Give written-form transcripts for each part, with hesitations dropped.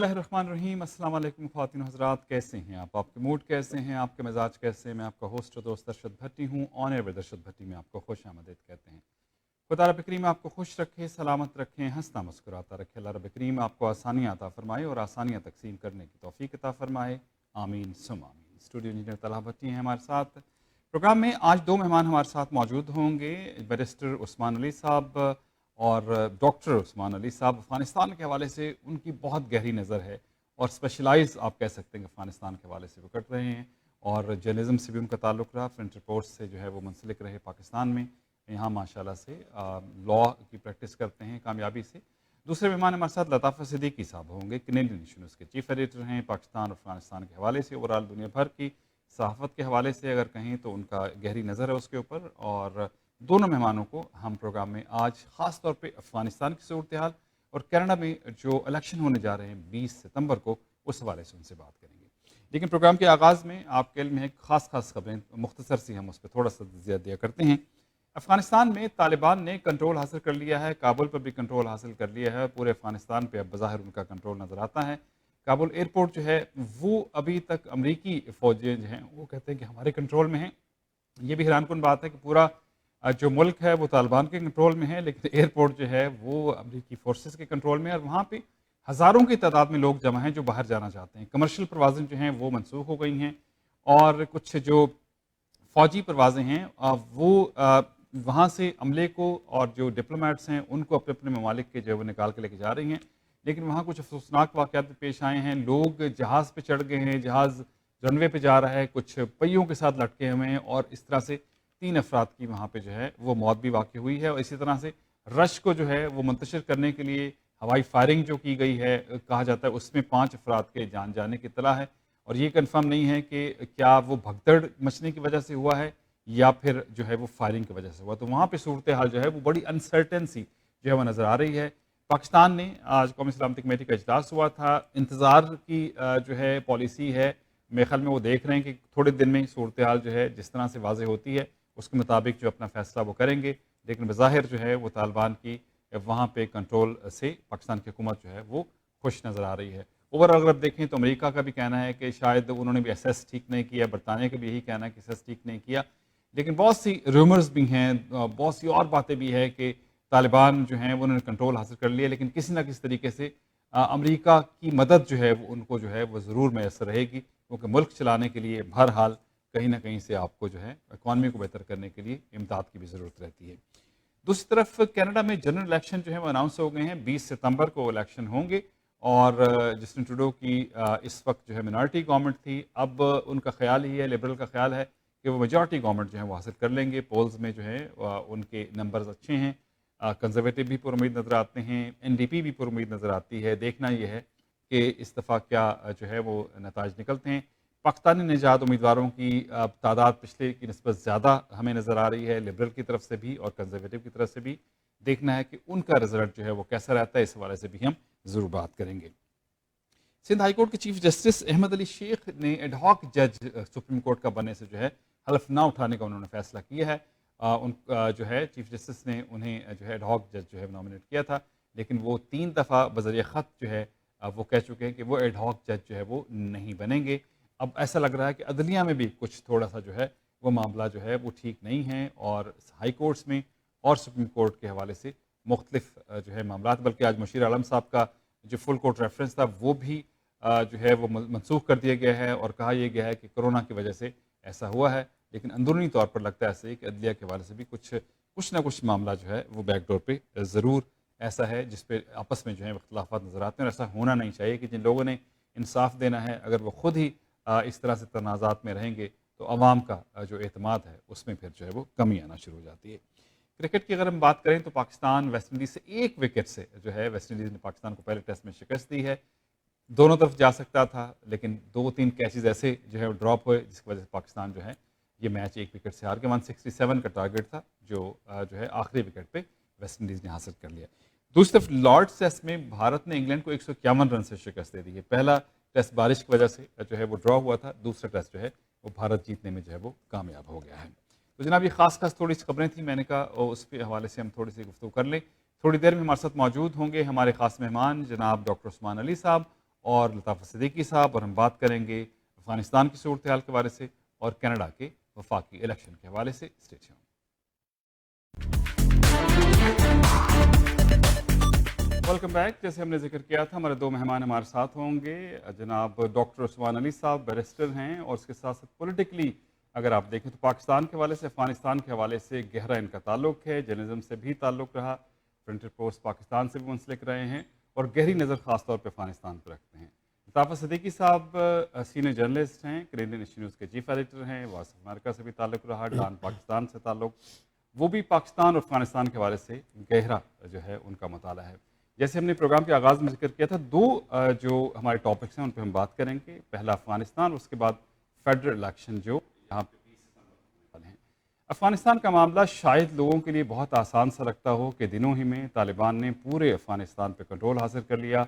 اللہ الرحمن الرحیم۔ السلام علیکم خواتین و حضرات، کیسے ہیں آپ کے موڈ کیسے ہیں، آپ کے مزاج کیسے ہیں؟ میں آپ کا ہوسٹ و دوست ارشد بھٹی ہوں۔ آن ایئر ود ارشد بھٹی میں آپ کو خوش آمدید کہتے ہیں۔ خدا رب کریم آپ کو خوش رکھے، سلامت رکھیں، ہنستا مسکراتا رکھے۔ اللہ رب کریم آپ کو آسانیاں عطا فرمائے اور آسانیاں تقسیم کرنے کی توفیق عطا فرمائے، آمین ثم آمین۔ اسٹوڈیو انجینئر طلحہ بھٹی ہیں ہمارے ساتھ۔ پروگرام میں آج دو مہمان ہمارے ساتھ موجود ہوں گے، بیرسٹر عثمان علی صاحب اور ڈاکٹر عثمان علی صاحب۔ افغانستان کے حوالے سے ان کی بہت گہری نظر ہے اور اسپیشلائز آپ کہہ سکتے ہیں کہ افغانستان کے حوالے سے وہ کر رہے ہیں، اور جرنلزم سے بھی ان کا تعلق رہا، فرنٹ رپورٹ سے جو ہے وہ منسلک رہے پاکستان میں، یہاں ماشاءاللہ سے لاء کی پریکٹس کرتے ہیں کامیابی سے۔ دوسرے مہمان ہمارے ساتھ لطافت صدیقی صاحب ہوں گے، کینیڈین نیوز کے چیف ایڈیٹر ہیں، پاکستان اور افغانستان کے حوالے سے، اوورآل دنیا بھر کی صحافت کے حوالے سے اگر کہیں تو ان کا گہری نظر ہے اس کے اوپر۔ اور دونوں مہمانوں کو ہم پروگرام میں آج خاص طور پہ افغانستان کی صورتحال اور کینیڈا میں جو الیکشن ہونے جا رہے ہیں 20 ستمبر کو، اس حوالے سے ان سے بات کریں گے۔ لیکن پروگرام کے آغاز میں آپ کے علم میں خاص خبریں مختصر سی ہم اس پہ تھوڑا سا زیادہ دیا کرتے ہیں۔ افغانستان میں طالبان نے کنٹرول حاصل کر لیا ہے، کابل پر بھی کنٹرول حاصل کر لیا ہے، پورے افغانستان پہ اب بظاہر ان کا کنٹرول نظر آتا ہے۔ کابل ایئرپورٹ جو ہے وہ ابھی تک امریکی فوجیں جو ہیں وہ کہتے ہیں کہ ہمارے کنٹرول میں ہیں۔ یہ بھی حیران کن بات ہے کہ پورا جو ملک ہے وہ طالبان کے کنٹرول میں ہے، لیکن ایئرپورٹ جو ہے وہ امریکی فورسز کے کنٹرول میں ہے، اور وہاں پہ ہزاروں کی تعداد میں لوگ جمع ہیں جو باہر جانا چاہتے ہیں۔ کمرشل پروازیں جو ہیں وہ منسوخ ہو گئی ہیں، اور کچھ جو فوجی پروازیں ہیں وہ وہاں سے عملے کو اور جو ڈپلومیٹس ہیں ان کو اپنے اپنے ممالک کے جو ہے وہ نکال کے لے کے جا رہی ہیں۔ لیکن وہاں کچھ افسوسناک واقعات بھی پیش آئے ہیں، لوگ جہاز پہ چڑھ گئے ہیں، جہاز رن وے پہ جا رہا ہے، کچھ پہیوں کے ساتھ لٹکے ہوئے ہیں، اور اس طرح سے 3 افراد کی وہاں پہ جو ہے وہ موت بھی واقع ہوئی ہے۔ اور اسی طرح سے رش کو جو ہے وہ منتشر کرنے کے لیے ہوائی فائرنگ جو کی گئی ہے، کہا جاتا ہے اس میں 5 افراد کے جان جانے کی اطلاع ہے، اور یہ کنفرم نہیں ہے کہ کیا وہ بھگدڑ مچنے کی وجہ سے ہوا ہے یا پھر جو ہے وہ فائرنگ کی وجہ سے ہوا۔ تو وہاں پہ صورتحال جو ہے وہ بڑی انسرٹن سی جو ہے وہ نظر آ رہی ہے۔ پاکستان نے آج قومی سلامتی کمیٹی کا اجلاس ہوا تھا، انتظار کی جو ہے پالیسی ہے، میرے خیال میں وہ دیکھ رہے ہیں کہ تھوڑے دن میں صورتحال جو ہے جس طرح سے واضح ہوتی ہے اس کے مطابق جو اپنا فیصلہ وہ کریں گے، لیکن بظاہر جو ہے وہ طالبان کی وہاں پہ کنٹرول سے پاکستان کی حکومت جو ہے وہ خوش نظر آ رہی ہے۔ اوورآل اگر دیکھیں تو امریکہ کا بھی کہنا ہے کہ شاید انہوں نے بھی ایسیس ٹھیک نہیں کیا، برطانیہ کا بھی یہی کہنا ہے کہ ایسیس ٹھیک نہیں کیا، لیکن بہت سی رومرز بھی ہیں، بہت سی اور باتیں بھی ہیں کہ طالبان جو ہیں وہ انہوں نے کنٹرول حاصل کر لیا، لیکن کسی نہ کسی طریقے سے امریکہ کی مدد جو ہے وہ ان کو جو ہے وہ ضرور میسر رہے گی، کیونکہ ملک چلانے کے لیے بہرحال کہیں نہ کہیں سے آپ کو جو ہے اکانومی کو بہتر کرنے کے لیے امداد کی بھی ضرورت رہتی ہے۔ دوسری طرف کینیڈا میں جنرل الیکشن جو ہے وہ اناؤنس ہو گئے ہیں، 20 ستمبر کو الیکشن ہوں گے، اور جسٹن ٹروڈو کی اس وقت جو ہے منارٹی گورنمنٹ تھی، اب ان کا خیال ہی ہے، لبرل کا خیال ہے کہ وہ میجارٹی گورنمنٹ جو ہے وہ حاصل کر لیں گے۔ پولز میں جو ہے ان کے نمبرز اچھے ہیں، کنزرویٹو بھی پر امید نظر آتے ہیں، این ڈی پی بھی پر امید نظر آتی ہے۔ دیکھنا یہ ہے کہ اس دفعہ کیا جو ہے وہ نتائج نکلتے ہیں۔ پاکستانی نژاد امیدواروں کی تعداد پچھلے کی نسبت زیادہ ہمیں نظر آ رہی ہے، لبرل کی طرف سے بھی اور کنزرویٹو کی طرف سے بھی۔ دیکھنا ہے کہ ان کا رزلٹ جو ہے وہ کیسا رہتا ہے، اس حوالے سے بھی ہم ضرور بات کریں گے۔ سندھ ہائی کورٹ کے چیف جسٹس احمد علی شیخ نے ایڈ ہاک جج سپریم کورٹ کا بننے سے جو ہے حلف نہ اٹھانے کا انہوں نے فیصلہ کیا ہے۔ ان جو ہے چیف جسٹس نے انہیں جو ہے ایڈ ہاک جج جو ہے نامنیٹ کیا تھا، لیکن وہ 3 دفعہ بذریعہ خط جو ہے وہ کہہ چکے ہیں کہ وہ ایڈ ہاک جج جو ہے وہ نہیں بنیں گے۔ اب ایسا لگ رہا ہے کہ عدلیہ میں بھی کچھ تھوڑا سا جو ہے وہ معاملہ جو ہے وہ ٹھیک نہیں ہے، اور ہائی کورٹس میں اور سپریم کورٹ کے حوالے سے مختلف جو ہے معاملات، بلکہ آج مشیر عالم صاحب کا جو فل کورٹ ریفرنس تھا وہ بھی جو ہے وہ منسوخ کر دیا گیا ہے، اور کہا یہ گیا ہے کہ کرونا کی وجہ سے ایسا ہوا ہے، لیکن اندرونی طور پر لگتا ہے ایسے ہی کہ عدلیہ کے حوالے سے بھی کچھ نہ کچھ معاملہ جو ہے وہ بیک ڈور پہ ضرور ایسا ہے جس پہ آپس میں جو ہے اختلافات نظر آتے ہیں، اور ایسا ہونا نہیں چاہیے کہ جن لوگوں نے انصاف دینا ہے اگر وہ خود ہی اس طرح سے تنازعات میں رہیں گے تو عوام کا جو اعتماد ہے اس میں پھر جو ہے وہ کمی آنا شروع ہو جاتی ہے۔ کرکٹ کی اگر ہم بات کریں تو پاکستان ویسٹ انڈیز سے 1 وکٹ سے جو ہے ویسٹ انڈیز نے پاکستان کو پہلے ٹیسٹ میں شکست دی ہے، دونوں طرف جا سکتا تھا، لیکن 2-3 کیچز ایسے جو ہے ڈراپ ہوئے جس کی وجہ سے پاکستان جو ہے یہ میچ 1 وکٹ سے ہار کے 167 کا ٹارگیٹ تھا جو ہے آخری وکٹ پہ ویسٹ انڈیز نے حاصل کر لیا۔ دوسری طرف لارڈس ٹیسٹ میں بھارت نے انگلینڈ کو 151 رن سے شکست دے دی ہے۔ پہلا ٹیسٹ بارش کی وجہ سے جو ہے وہ ڈرا ہوا تھا، دوسرا ٹیسٹ جو ہے وہ بھارت جیتنے میں جو ہے وہ کامیاب ہو گیا ہے۔ تو جناب یہ خاص تھوڑی سی خبریں تھیں، میں نے کہا اس کے حوالے سے ہم تھوڑی سی گفتگو کر لیں۔ تھوڑی دیر میں ہمارے ساتھ موجود ہوں گے ہمارے خاص مہمان جناب ڈاکٹر عثمان علی صاحب، اور لطافت صدیقی صاحب، اور ہم بات کریں گے افغانستان کی صورتحال کے حوالے سے اور کینیڈا کے وفاقی الیکشن کے حوالے سے. Stay tuned. Welcome back. جیسے ہم نے ذکر کیا تھا، ہمارے دو مہمان ہمارے ساتھ ہوں گے. جناب ڈاکٹر عثمان علی صاحب بیرسٹر ہیں، اور اس کے ساتھ ساتھ پولیٹیکلی اگر آپ دیکھیں تو پاکستان کے حوالے سے، افغانستان کے حوالے سے گہرا ان کا تعلق ہے. جرنلزم سے بھی تعلق رہا، فرنٹر پوسٹ پاکستان سے بھی منسلک رہے ہیں، اور گہری نظر خاص طور پہ افغانستان پر رکھتے ہیں. لطافت صدیقی صاحب سینئر جرنلسٹ ہیں، کینیڈین نیوز کے چیف ایڈیٹر ہیں، وائس آف امریکہ سے بھی تعلق رہا، ڈان پاکستان سے تعلق، وہ بھی پاکستان اور افغانستان کے حوالے سے گہرا جو ہے ان کا مطالعہ ہے. جیسے ہم نے پروگرام کے آغاز میں ذکر کیا تھا، دو جو ہمارے ٹاپکس ہیں ان پہ ہم بات کریں گے. پہلا افغانستان، اس کے بعد فیڈرل الیکشن جو یہاں پہ ہیں. افغانستان کا معاملہ شاید لوگوں کے لیے بہت آسان سا لگتا ہو کہ دنوں ہی میں طالبان نے پورے افغانستان پہ کنٹرول حاصل کر لیا.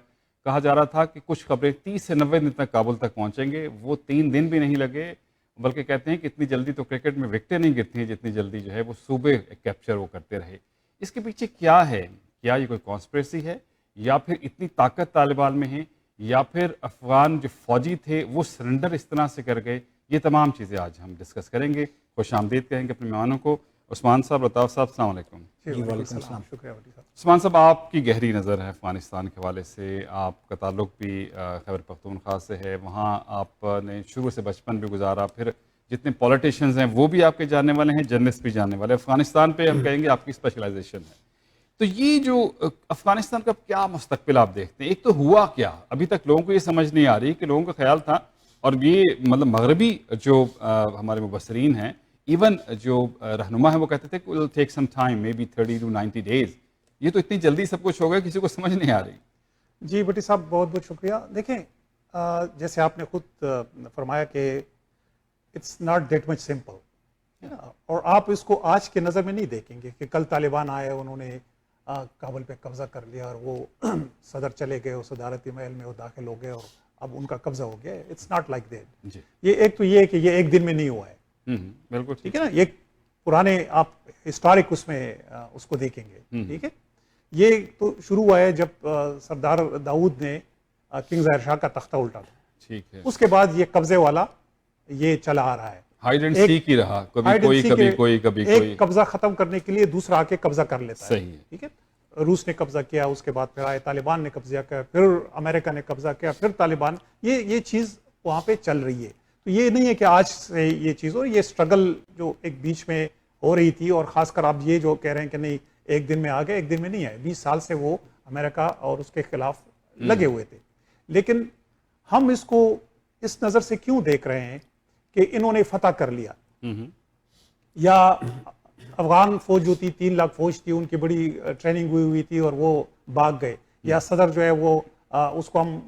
کہا جا رہا تھا کہ کچھ خبریں 30 سے 90 دن تک کابل تک پہنچیں گے، وہ 3 دن بھی نہیں لگے. بلکہ کہتے ہیں کہ اتنی جلدی تو کرکٹ میں وکٹیں نہیں گرتی ہیں جتنی جلدی جو ہے وہ صوبے کیپچر وہ کرتے رہے. اس کے پیچھے کیا ہے؟ کیا یہ کوئی کانسپریسی ہے، یا پھر اتنی طاقت طالبان میں ہے، یا پھر افغان جو فوجی تھے وہ سرنڈر اس طرح سے کر گئے؟ یہ تمام چیزیں آج ہم ڈسکس کریں گے. خوش آمدید کہیں گے اپنے مہمانوں کو. عثمان صاحب، لطاف صاحب، السلام علیکم. جی وعلیکم السلام. شکریہ. عثمان صاحب، آپ کی گہری نظر ہے افغانستان کے حوالے سے، آپ کا تعلق بھی خیبر پختونخوا سے ہے، وہاں آپ نے شروع سے بچپن بھی گزارا، پھر جتنے پولیٹیشنز ہیں وہ بھی آپ کے جاننے والے ہیں، جرنلسٹ بھی جاننے والے. افغانستان پہ ہم کہیں گے آپ کی اسپیشلائزیشن ہے. تو یہ جو افغانستان کا کیا مستقبل آپ دیکھتے ہیں؟ ایک تو ہوا کیا ابھی تک لوگوں کو یہ سمجھ نہیں آ رہی کہ لوگوں کا خیال تھا، اور یہ مطلب مغربی جو ہمارے مبصرین ہیں، ایون جو رہنما ہیں، وہ کہتے تھے کہ it will take some time, maybe 30 to 90 days. یہ تو اتنی جلدی سب کچھ ہو گیا، کسی کو سمجھ نہیں آ رہی. جی بٹی صاحب، بہت بہت شکریہ. دیکھیں، جیسے آپ نے خود فرمایا کہ it's not that much simple, اور آپ اس کو آج کے نظر میں نہیں دیکھیں گے کہ کل طالبان آئے، انہوں نے کابل پہ قبضہ کر لیا اور وہ صدر چلے گئے، اس صدارتی محل میں وہ داخل ہو گئے اور اب ان کا قبضہ ہو گیا. It's not like that. یہ ایک تو یہ ہے کہ یہ ایک دن میں نہیں ہوا ہے. بالکل ٹھیک ہے نا. یہ پرانے آپ ہسٹورک اس میں اس کو دیکھیں گے. ٹھیک ہے. یہ تو شروع ہوا ہے جب سردار داؤد نے کنگ ظاہر شاہ کا تختہ الٹا تھا. ٹھیک ہے. اس کے بعد یہ قبضے والا یہ چلا آ رہا ہے. ہائیڈ اینڈ سیک ہی رہا، کبھی کوئی کبھی کوئی کبھی کوئی. ایک قبضہ ختم کرنے کے لیے دوسرا آ کے قبضہ کر لیتا ہے. صحیح ہے. ٹھیک ہے. روس نے قبضہ کیا، اس کے بعد پھر آئے طالبان نے قبضہ کیا، پھر امریکہ نے قبضہ کیا، پھر طالبان. یہ چیز وہاں پہ چل رہی ہے. تو یہ نہیں ہے کہ آج سے یہ چیز، اور یہ اسٹرگل جو ایک بیچ میں ہو رہی تھی، اور خاص کر آپ یہ جو کہہ رہے ہیں کہ نہیں ایک دن میں آ گئے، ایک دن میں نہیں آئے. 20 سال سے وہ امریکہ اور اس کے خلاف لگے ہوئے تھے. لیکن ہم اس کو اس نظر سے کیوں دیکھ رہے ہیں کہ انہوں نے فتح کر لیا، یا افغان فوج جو تھی 3 لاکھ فوج تھی، ان کی بڑی ٹریننگ ہوئی تھی اور وہ بھاگ گئے، یا صدر جو ہے وہ اس کو ہم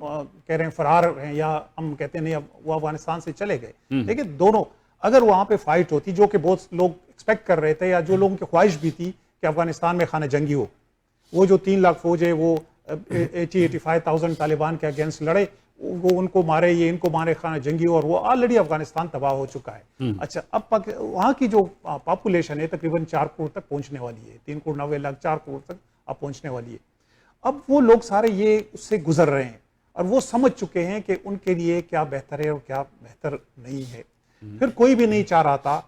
کہہ رہے ہیں فرار ہیں، یا ہم کہتے ہیں نہیں اب وہ افغانستان سے چلے گئے. لیکن دونوں اگر وہاں پہ فائٹ ہوتی، جو کہ بہت لوگ ایکسپیکٹ کر رہے تھے، یا جو لوگوں کی خواہش بھی تھی کہ افغانستان میں خانہ جنگی ہو، وہ جو 3 لاکھ فوج ہے وہ 85,000 طالبان کے اگینسٹ لڑے، وہ ان کو مارے، یہ ان کو مارے، خانہ جنگی ہو، اور وہ آلریڈی افغانستان تباہ ہو چکا ہے. اچھا، اب وہاں کی جو پاپولیشن ہے تقریباً 4 کروڑ تک پہنچنے والی ہے، 3 کروڑ 90 لاکھ 4 کروڑ تک اب پہنچنے والی ہے. اب وہ لوگ سارے یہ اس سے گزر رہے ہیں، اور وہ سمجھ چکے ہیں کہ ان کے لیے کیا بہتر ہے اور کیا بہتر نہیں ہے. پھر کوئی بھی نہیں چاہ رہا تھا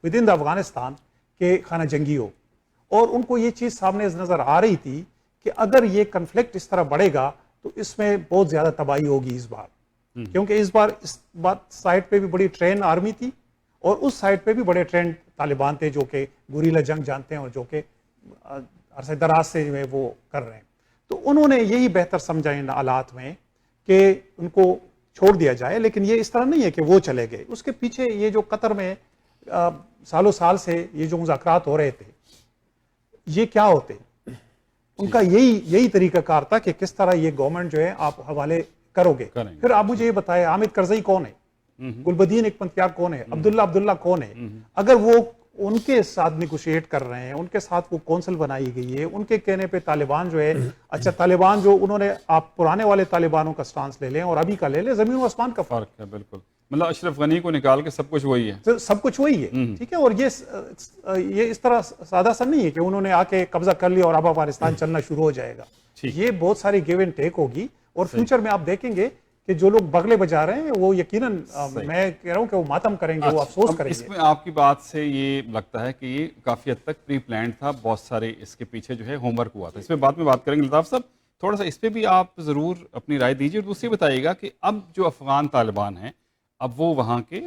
ود ان دا افغانستان کہ خانہ جنگی ہو، اور ان کو یہ چیز سامنے نظر آ رہی تھی کہ اگر یہ کنفلکٹ اس طرح بڑھے گا تو اس میں بہت زیادہ تباہی ہوگی اس بار. کیونکہ اس بات سائڈ پہ بھی بڑی ٹرین آرمی تھی، اور اس سائڈ پہ بھی بڑے ٹرین طالبان تھے جو کہ گوریلا جنگ جانتے ہیں، اور جو کہ عرصہ دراز سے جو ہے وہ کر رہے ہیں. تو انہوں نے یہی بہتر سمجھا ان حالات میں کہ ان کو چھوڑ دیا جائے. لیکن یہ اس طرح نہیں ہے کہ وہ چلے گئے. اس کے پیچھے یہ جو قطر میں سالوں سال سے یہ جو مذاکرات ہو رہے تھے، یہ کیا ہوتے؟ ان کا یہی طریقہ کار تھا کہ کس طرح یہ گورنمنٹ جو ہے آپ حوالے کرو گے. پھر آپ مجھے یہ بتائیں، حامد کرزئی کون ہے؟ گلبدین اکمتیار کون ہے؟ عبداللہ کون ہے؟ اگر وہ ان کے ساتھ نیگوشیٹ کر رہے ہیں، ان کے ساتھ وہ کونسل بنائی گئی ہے، ان کے کہنے پہ طالبان جو ہے، اچھا طالبان جو انہوں نے، آپ پرانے والے طالبانوں کا سٹانس لے لیں اور ابھی کا لے لیں، زمین و آسمان کا فرق ہے. بالکل، مطلب اشرف غنی کو نکال کے سب کچھ وہی ہے. سب کچھ وہی ہے. ٹھیک ہے. اور یہ اس طرح سادہ سا نہیں ہے کہ انہوں نے آ کے قبضہ کر لیا اور اب افغانستان چلنا شروع ہو جائے گا. یہ بہت ساری گیو اینڈ ٹیک ہوگی، اور فیوچر میں آپ دیکھیں گے کہ جو لوگ بغلے بجا رہے ہیں وہ یقیناً میں کہہ رہا ہوں کہ وہ ماتم کریں گے, وہ افسوس کریں اس گے. میں آپ کی بات سے یہ لگتا ہے کہ یہ کافی حد تک پری پلانڈ تھا, بہت سارے اس کے پیچھے جو ہے ہوم ورک ہوا تھا. اس پہ بعد میں بات کریں گے. الطاف صاحب تھوڑا سا اس پہ بھی آپ ضرور اپنی رائے دیجیے. دوسری بتائیے گا کہ اب جو افغان طالبان ہیں, اب وہ وہاں کے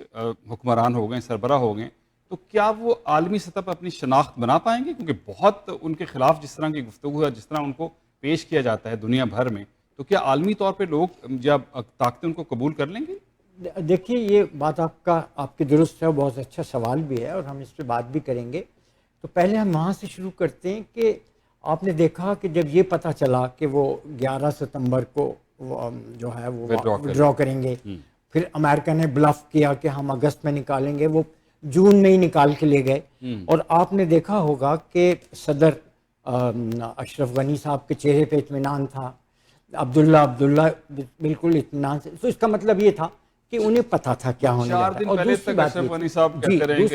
حکمران ہو گئے, سربراہ ہو گئے, تو کیا وہ عالمی سطح پر اپنی شناخت بنا پائیں گے؟ کیونکہ بہت ان کے خلاف جس طرح کی گفتگو ہے, جس طرح ان کو پیش کیا جاتا ہے دنیا بھر میں, تو کیا عالمی طور پہ لوگ جب طاقتیں ان کو قبول کر لیں گے؟ دیکھیے یہ بات آپ کی درست ہے, بہت اچھا سوال بھی ہے اور ہم اس پہ بات بھی کریں گے. تو پہلے ہم وہاں سے شروع کرتے ہیں کہ آپ نے دیکھا کہ جب یہ پتہ چلا کہ وہ 11 ستمبر کو جو ہے وہ وڈرا کریں گے, پھر امریکہ نے بلف کیا کہ ہم اگست میں نکالیں گے, وہ جون میں ہی نکال کے لے گئے. اور آپ نے دیکھا ہوگا کہ صدر اشرف غنی صاحب کے چہرے پہ اطمینان تھا, عبداللہ بالکل اطمینان سے. تو اس کا مطلب یہ تھا کہ انہیں پتا تھا کیا ہونے جاتا ہے. اور دوسری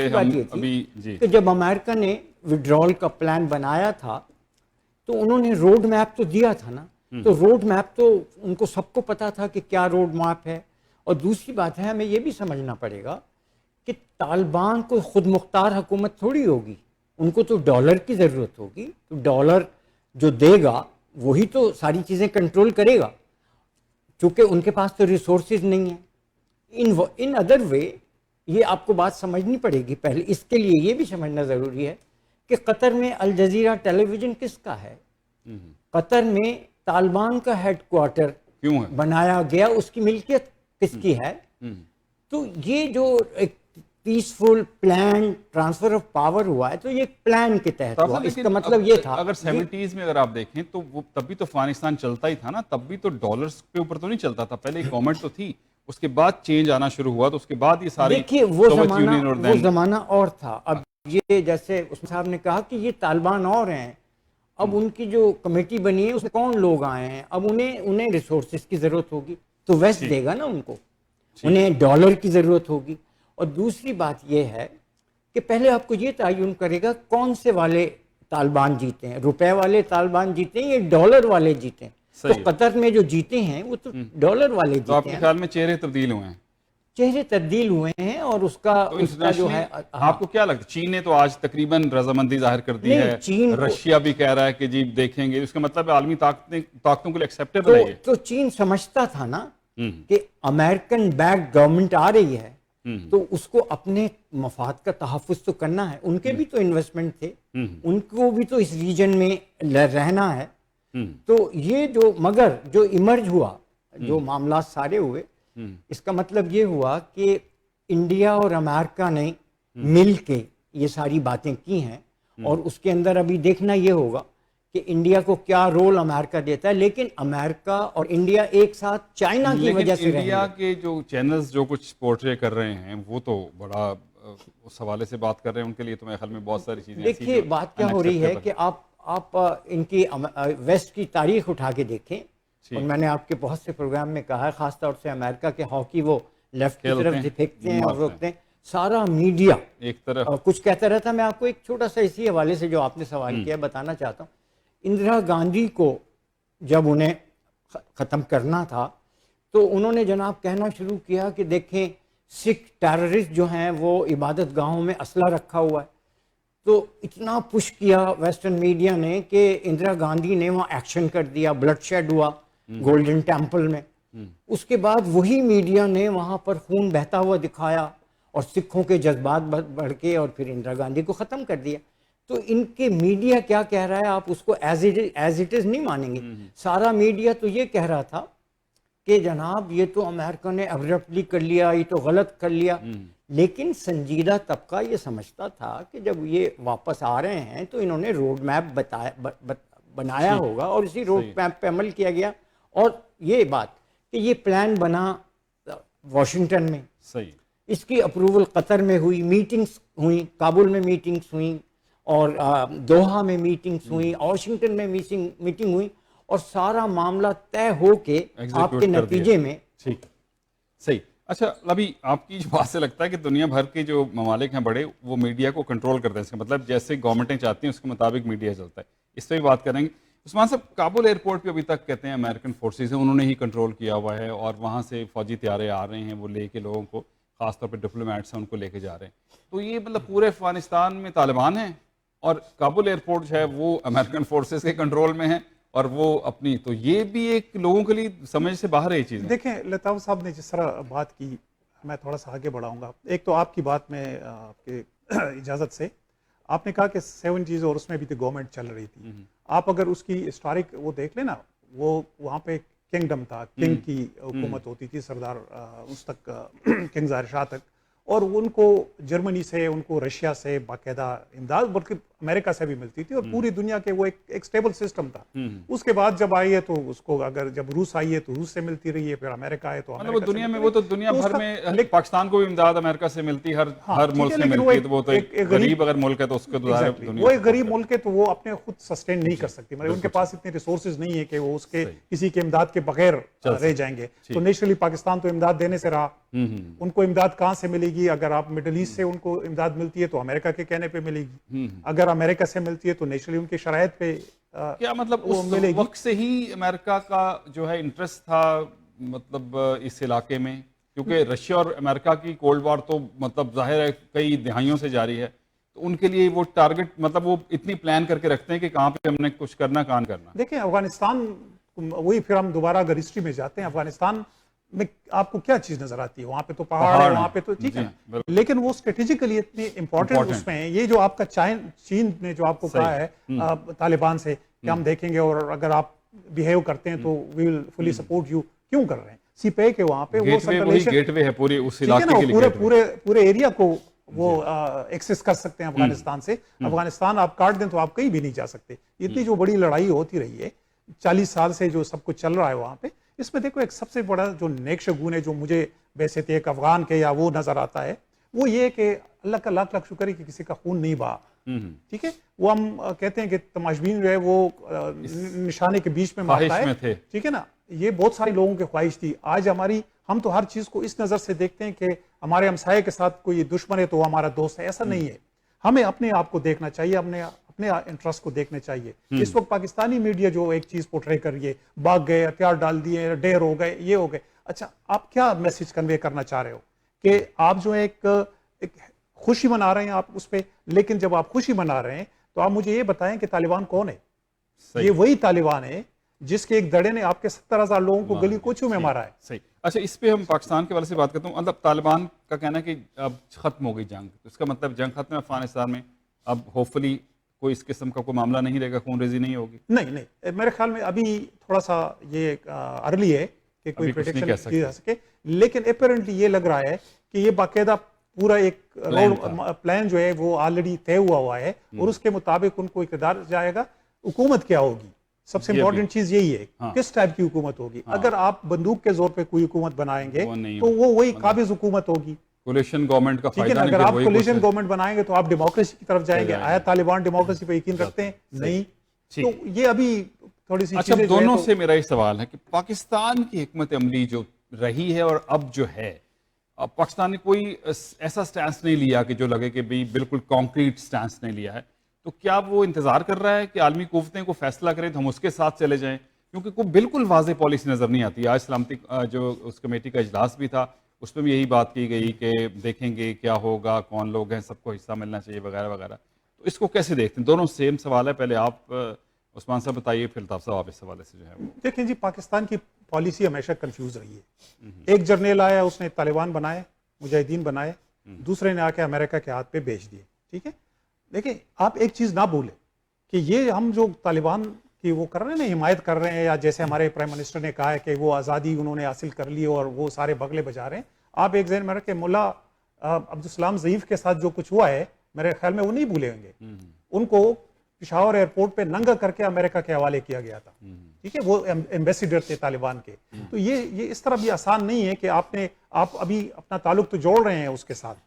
بات یہ تھی کہ جب امریکہ نے وڈرال کا پلان بنایا تھا تو انہوں نے روڈ میپ تو دیا تھا نا, تو روڈ میپ تو ان کو سب کو پتا تھا کہ کیا روڈ میپ ہے. اور دوسری بات ہے ہمیں یہ بھی سمجھنا پڑے گا کہ طالبان کوئی خود مختار حکومت تھوڑی ہوگی, ان کو تو ڈالر کی ضرورت ہوگی. تو ڈالر جو دے گا وہی تو ساری چیزیں کنٹرول کرے گا, چونکہ ان کے پاس تو ریسورسز نہیں ہیں. ان ادر وے یہ آپ کو بات سمجھنی پڑے گی. پہلے اس کے لیے یہ بھی سمجھنا ضروری ہے کہ قطر میں الجزیرہ ٹیلی ویژن کس کا ہے؟ قطر میں طالبان کا ہیڈ کوارٹر کیوں ہے بنایا گیا, اس کی ملکیت کس کی ہے؟ تو یہ جو ایک peaceful plan transfer of power ہوا ہے تو یہ پلان کے تحت ہوا. اس کا مطلب یہ تھا اگر 70s میں اگر آپ دیکھیں تو وہ تب بھی تو افغانستان چلتا ہی تھا نا, تب بھی تو ڈالرز کے اوپر تو نہیں چلتا تھا. پہلے ایک گورنمنٹ تو تھی, اس کے بعد چینج آنا شروع ہوا, تو اس کے بعد یہ ساری دیکھیے وہ زمانہ اور تھا. اب یہ جیسے اس صاحب نے کہا کہ یہ طالبان اور ہیں, اب ان کی جو کمیٹی بنی ہے اس میں کون لوگ آئے ہیں, اب انہیں ریسورسز کی ضرورت ہوگی تو ویسٹ دے گا نا ان کو, انہیں ڈالر کی ضرورت ہوگی. اور دوسری بات یہ ہے کہ پہلے آپ کو یہ تعین کرے گا کون سے والے طالبان جیتے ہیں, روپے والے طالبان جیتے ہیں یا ڈالر والے جیتے ہیں. تو قطر میں جو جیتے ہیں وہ تو ڈالر والے جیتے ہیں. تو آپ کے خیال میں چہرے تبدیل ہوئے ہیں؟ چہرے تبدیل ہوئے ہیں. اور اس کا جو ہے آپ کو کیا لگتا ہے, چین نے تو آج تقریباً رضامندی ظاہر کر دی ہے, رشیا بھی کہہ رہا ہے کہ جی دیکھیں گے, اس کا مطلب عالمی طاقتوں کے لیے ایکسیپٹیبل ہے یہ. تو چین سمجھتا تھا نا کہ امریکن بیک گورنمنٹ آ رہی ہے تو اس کو اپنے مفاد کا تحفظ تو کرنا ہے. ان کے بھی تو انویسٹمنٹ تھے, ان کو بھی تو اس ریجن میں رہنا ہے. تو یہ جو مگر جو ایمرج ہوا, جو معاملات سارے ہوئے, اس کا مطلب یہ ہوا کہ انڈیا اور امریکہ نے مل کے یہ ساری باتیں کی ہیں. اور اس کے اندر ابھی دیکھنا یہ ہوگا کہ انڈیا کو کیا رول امریکہ دیتا ہے. لیکن امریکہ اور انڈیا ایک ساتھ چائنا کی وجہ سے انڈیا کے جو چینلز جو کچھ پورٹرے کر رہے ہیں وہ تو بڑا اس حوالے سے بات کر رہے ہیں, ان کے لیے تو میرے خیال میں بہت ساری چیزیں. دیکھیے بات کیا ہو رہی ہے کہ آپ ان کی ویسٹ کی تاریخ اٹھا کے دیکھیں, اور میں نے آپ کے بہت سے پروگرام میں کہا ہے, خاص طور سے امریکہ کے ہاکی وہ لیفٹ کی طرف پھینکتے ہیں اور روکتے ہیں. سارا میڈیا ایک طرف کچھ کہتا رہتا. میں آپ کو ایک چھوٹا سا اسی حوالے سے جو آپ نے سوال کیا بتانا چاہتا ہوں. اندرا گاندھی کو جب انہیں ختم کرنا تھا تو انہوں نے جناب کہنا شروع کیا کہ دیکھیں سکھ ٹیررسٹ جو ہیں وہ عبادت گاہوں میں اسلحہ رکھا ہوا ہے. تو اتنا پش کیا ویسٹرن میڈیا نے کہ اندرا گاندھی نے وہاں ایکشن کر دیا, بلڈ شیڈ ہوا گولڈن ٹیمپل میں. اس کے بعد وہی میڈیا نے وہاں پر خون بہتا ہوا دکھایا اور سکھوں کے جذبات بڑھ کے اور پھر اندرا گاندھی کو ختم کر دیا. تو ان کے میڈیا کیا کہہ رہا ہے آپ اس کو ایز اٹ از نہیں مانیں گے. سارا میڈیا تو یہ کہہ رہا تھا کہ جناب یہ تو امریکہ نے ابرپٹلی کر لیا, یہ تو غلط کر لیا. لیکن سنجیدہ طبقہ یہ سمجھتا تھا کہ جب یہ واپس آ رہے ہیں تو انہوں نے روڈ میپ بنایا ہوگا اور اسی روڈ میپ پہ عمل کیا گیا. اور یہ بات کہ یہ پلان بنا واشنگٹن میں, صحیح, اس کی اپروول قطر میں ہوئی, میٹنگز ہوئیں, کابل میں میٹنگز ہوئیں اور دوحہ میں میٹنگز ہوئیں, واشنگٹن میں میٹنگ ہوئی, اور سارا معاملہ طے ہو کے آپ کے نتیجے میں. ٹھیک, صحیح. اچھا ابھی آپ کی جو بات سے لگتا ہے کہ دنیا بھر کے جو ممالک ہیں بڑے, وہ میڈیا کو کنٹرول کرتے ہیں. اس کا مطلب جیسے گورنمنٹیں چاہتی ہیں اس کے مطابق میڈیا چلتا ہے. اس پہ بھی بات کریں گے. عثمان صاحب، کابل ایئرپورٹ پہ ابھی تک کہتے ہیں امریکن فورسز ہیں، انہوں نے ہی کنٹرول کیا ہوا ہے، اور وہاں سے فوجی طیارے آ رہے ہیں، وہ لے کے لوگوں کو، خاص طور پہ ڈپلومیٹس ہیں، ان کو لے کے جا رہے ہیں. تو یہ مطلب پورے افغانستان میں طالبان ہیں اور کابل ایئرپورٹ جو ہے وہ امریکن فورسز کے کنٹرول میں ہے، اور وہ اپنی، تو یہ بھی ایک لوگوں کے لیے سمجھ سے باہر ہے یہ چیز. دیکھیں لطاف صاحب نے جس طرح بات کی، میں تھوڑا سا آگے بڑھاؤں گا. ایک تو آپ کی بات میں آپ کے اجازت سے، آپ نے کہا کہ 70s اور اس میں بھی تو گورنمنٹ چل رہی تھی. آپ اگر اس کی ہسٹورک وہ دیکھ لیں نا، وہ وہاں پہ کنگڈم تھا، کنگ کی حکومت ہوتی تھی، سردار اس تک کنگ ظاہر شاہ تک، اور ان کو جرمنی سے، ان کو رشیا سے باقاعدہ امداد، بلکہ امریکہ سے بھی ملتی تھی، اور پوری دنیا کے وہ ایک سٹیبل سسٹم تھا. اس کے بعد جب آئی ہے تو اس کو، اگر جب روس آئی ہے تو روس سے ملتی رہی ہے، پھر امریکہ آئے تو مطلب وہ دنیا میں، وہ تو دنیا بھر میں، پاکستان کو بھی امداد امریکہ سے ملتی، ہر ملک سے ملتی ہے. تو وہ تو ایک غریب اگر ملک ہے تو اس کو وہ ایک غریب ملک ہے، تو وہ اپنے خود سسٹین نہیں کر سکتی، مطلب ان کے پاس اتنے ریسورسز نہیں ہے کہ وہ اس کے کسی کے امداد کے بغیر رہ جائیں گے. تو نیچرلی پاکستان تو امداد دینے سے رہا. ان کو امداد کہاں سے ملے گی؟ اگر آپ مڈل ایسٹ سے ان کو امداد ملتی ہے تو امریکہ کے کہنے پہ ملے گی. اگر امریکہ سے ملتی ہے تو نیچرلی ان کی شرائط پہ کیا مطلب اس وقت سے ہی امریکہ کا جو ہے انٹرسٹ تھا مطلب اس علاقے میں؟ کیونکہ رشیا اور امریکہ کی کولڈ وار تو مطلب ظاہر ہے کئی دہائیوں سے جاری ہے، تو ان کے لیے وہ ٹارگٹ مطلب وہ اتنی پلان کر کے رکھتے ہیں کہ کہاں پہ ہم نے کچھ کرنا، کہاں کرنا. دیکھیں افغانستان، وہی پھر ہم دوبارہ اگر ہسٹری میں جاتے ہیں، افغانستان میں آپ کو کیا چیز نظر آتی ہے؟ وہاں پہ تو پہاڑ ہے، وہاں پہ تو ٹھیک ہے، لیکن وہ اسٹریٹجیکلی اتنی امپورٹنٹ اس میں ہے. یہ جو آپ کا چین نے جو آپ کو کہا ہے طالبان سے کہ ہم دیکھیں گے، اور اگر آپ بیہیو کرتے ہیں تو وی ول فلی سپورٹ یو، کیوں کر رہے ہیں؟ سی پے کے وہاں پہ وہ سرکولیشن گیٹ وے ہے پورے اس علاقے کے لیے، پورے ایریا کو وہ ایکسس کر سکتے ہیں افغانستان سے. افغانستان آپ کاٹ دیں تو آپ کہیں بھی نہیں جا سکتے. اتنی جو بڑی لڑائی ہوتی رہی ہے 40 سال سے، جو سب کچھ چل رہا ہے وہاں پہ، اس میں دیکھو ایک سب سے بڑا جو نیک شگون ہے، جو مجھے بحیثیت ایک افغان کے یا وہ نظر آتا ہے، وہ یہ کہ اللہ کا لاکھ لاکھ شکر ہے کہ کسی کا خون نہیں بہا. ٹھیک ہے، وہ ہم کہتے ہیں کہ تماشبین جو ہے وہ نشانے کے بیچ میں مارتا ہے. ٹھیک ہے نا، یہ بہت سارے لوگوں کی خواہش تھی. آج ہم تو ہر چیز کو اس نظر سے دیکھتے ہیں کہ ہمارے ہمسائے کے ساتھ کوئی دشمن ہے تو وہ ہمارا دوست ہے. ایسا نہیں ہے. ہمیں اپنے آپ کو دیکھنا چاہیے، اپنے انٹرسٹ کو دیکھنے چاہیے. اس وقت پاکستانی میڈیا جو ایک چیز پورٹرے کر رہی ہے، بھاگ گئے، ہتھیار ڈال دیے، ڈیر ہو گئے، یہ ہو گئے. اچھا، آپ کیا میسج کنوے کرنا چاہ رہے ہو؟ کہ آپ جو ایک خوشی منا رہے ہیں آپ اس پہ، لیکن جب آپ خوشی منا رہے ہیں تو آپ مجھے یہ بتائیں کہ طالبان کون ہے؟ یہ وہی طالبان ہے جس کے ایک دڑے نے آپ کے 70,000 لوگوں کو گلی کوچوں میں مارا ہے. صحیح. اچھا، اس پہ ہم پاکستان کے والے سے بات کرتا ہوں. مطلب طالبان کا کہنا ہے کہ اب ختم ہو گئی جنگ، اس کا مطلب جنگ ختم ہے افغانستان میں، اب ہوپ فلی کوئی اس قسم کا کوئی معاملہ نہیں رہے گا، خون ریزی نہیں ہوگی. نہیں، میرے خیال میں ابھی تھوڑا سا یہ ارلی ہے کہ کوئی پریڈکشن کی جا سکے، لیکن اپیرنٹلی یہ لگ رہا ہے کہ یہ باقاعدہ پورا ایک روڈ پلان جو ہے وہ آلریڈی طے ہوا ہے، اور اس کے مطابق ان کو اقتدار جائے گا. حکومت کیا ہوگی؟ سب سے امپورٹنٹ چیز یہی ہے، کس ٹائپ کی حکومت ہوگی. اگر آپ بندوق کے زور پہ کوئی حکومت بنائیں گے تو وہ وہی قابض حکومت ہوگی. کولیشن گورنمنٹ کا فائدہ نہیں. اگر آپ کولیشن گورنمنٹ بنائیں گے تو آپ ڈیموکریسی کی طرف جائیں گے. آیا طالبان ڈیموکریسی پہ یقین رکھتے ہیں؟ نہیں. تو یہ ابھی تھوڑی سی اچھا، دونوں سے میرا یہ سوال ہے کہ پاکستان کی حکمت عملی جو رہی ہے اور اب جو ہے، پاکستان نے کوئی ایسا سٹینس نہیں لیا کہ جو لگے کہ بھی بالکل کانکریٹ سٹینس نہیں لیا ہے. تو کیا وہ انتظار کر رہا ہے کہ عالمی قوتیں کو فیصلہ کریں تو ہم اس کے ساتھ چلے جائیں؟ کیونکہ کوئی بالکل واضح پالیسی نظر نہیں آتی. آج سلامتی جو اس کمیٹی کا اجلاس بھی تھا، اس میں بھی یہی بات کی گئی کہ دیکھیں گے کیا ہوگا، کون لوگ ہیں، سب کو حصہ ملنا چاہیے، وغیرہ وغیرہ. تو اس کو کیسے دیکھتے ہیں؟ دونوں سیم سوال ہے. پہلے آپ عثمان صاحب بتائیے، پھر الطاف صاحب آپ اس حوالے سے جو ہے. دیکھیں جی، پاکستان کی پالیسی ہمیشہ کنفیوز رہی ہے. ایک جرنیل آیا، اس نے طالبان بنائے، مجاہدین بنائے، دوسرے نے آ کے امریکہ کے ہاتھ پہ بیچ دیے. ٹھیک ہے، دیکھیں آپ ایک چیز نہ بھولیں کہ یہ ہم جو طالبان کی وہ کر رہے ہیں نا، حمایت کر رہے ہیں، یا جیسے ہمارے پرائم منسٹر نے کہا ہے کہ وہ آزادی انہوں نے حاصل کر لی اور وہ سارے بغلے بجا رہے ہیں. آپ ایک ذہن میں رکھیں، ملا عبدالسلام ضعیف کے ساتھ جو کچھ ہوا ہے، میرے خیال میں وہ نہیں بھولیں گے. ان کو پشاور ایئرپورٹ پہ ننگا کر کے امریکہ کے حوالے کیا گیا تھا. ٹھیک ہے، وہ ایمبیسیڈر تھے طالبان کے. تو یہ اس طرح بھی آسان نہیں ہے کہ آپ ابھی اپنا تعلق تو جوڑ رہے ہیں اس کے ساتھ،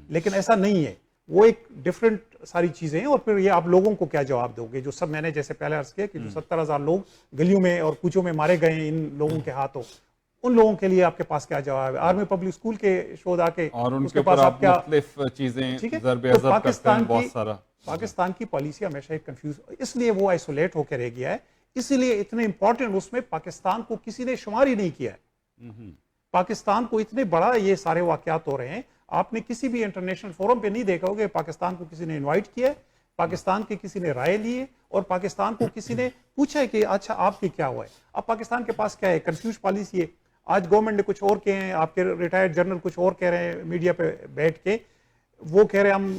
لیکن ایسا نہیں ہے. وہ ایک ڈفرینٹ ساری چیزیں ہیں. اور پھر یہ آپ لوگوں کو کیا جواب دو گے؟ جو سب میں نے جیسے پہلے عرض کیا کہ جو 70,000 لوگ گلیوں میں اور کوچوں میں مارے گئے ہیں ان لوگوں کے ہاتھوں، ان لوگوں کے لیے آپ کے پاس کیا جواب ہے؟ آرمی پبلک اسکول کے شہداء کے، اور ان کے پاس آپ کیا مختلف چیزیں ضرب عضب کرتے ہیں، بہت سارا. پاکستان کی پالیسی ہمیشہ ایک کنفیوز، اس لیے وہ آئسولیٹ ہو کے رہ گیا ہے. اسی لیے اتنے امپورٹنٹ اس میں پاکستان کو کسی نے شمار ہی نہیں کیا ہے. پاکستان کو اتنے بڑا یہ سارے واقعات ہو رہے ہیں, آپ نے کسی بھی انٹرنیشنل فورم پہ نہیں دیکھا ہوگا کہ پاکستان کو کسی نے انوائٹ کیا ہے, پاکستان کی کسی نے رائے لی ہے, اور پاکستان کو کسی نے پوچھا ہے کہ اچھا آپ کی کیا ہوا ہے. اب پاکستان کے پاس کیا ہے, کنفیوز پالیسی ہے. آج گورنمنٹ نے کچھ اور کہے ہیں, آپ کے ریٹائرڈ جنرل کچھ اور کہہ رہے ہیں میڈیا پہ بیٹھ کے, وہ کہہ رہے ہیں ہم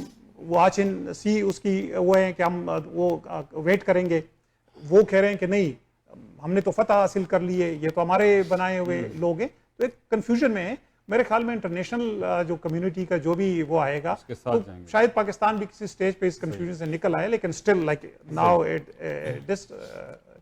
واچ ان سی اس کی وہ ہیں کہ ہم وہ ویٹ کریں گے, وہ کہہ رہے ہیں کہ نہیں ہم نے تو فتح حاصل کر لی ہے, یہ تو ہمارے بنائے ہوئے لوگ ہیں. تو ایک کنفیوژن میں ہے. میرے خیال میں انٹرنیشنل جو کمیونٹی کا جو بھی وہ آئے گا تو شاید پاکستان بھی کسی سٹیج پہ اس کنفیوژن سے نکل آئے, لیکن still like now at this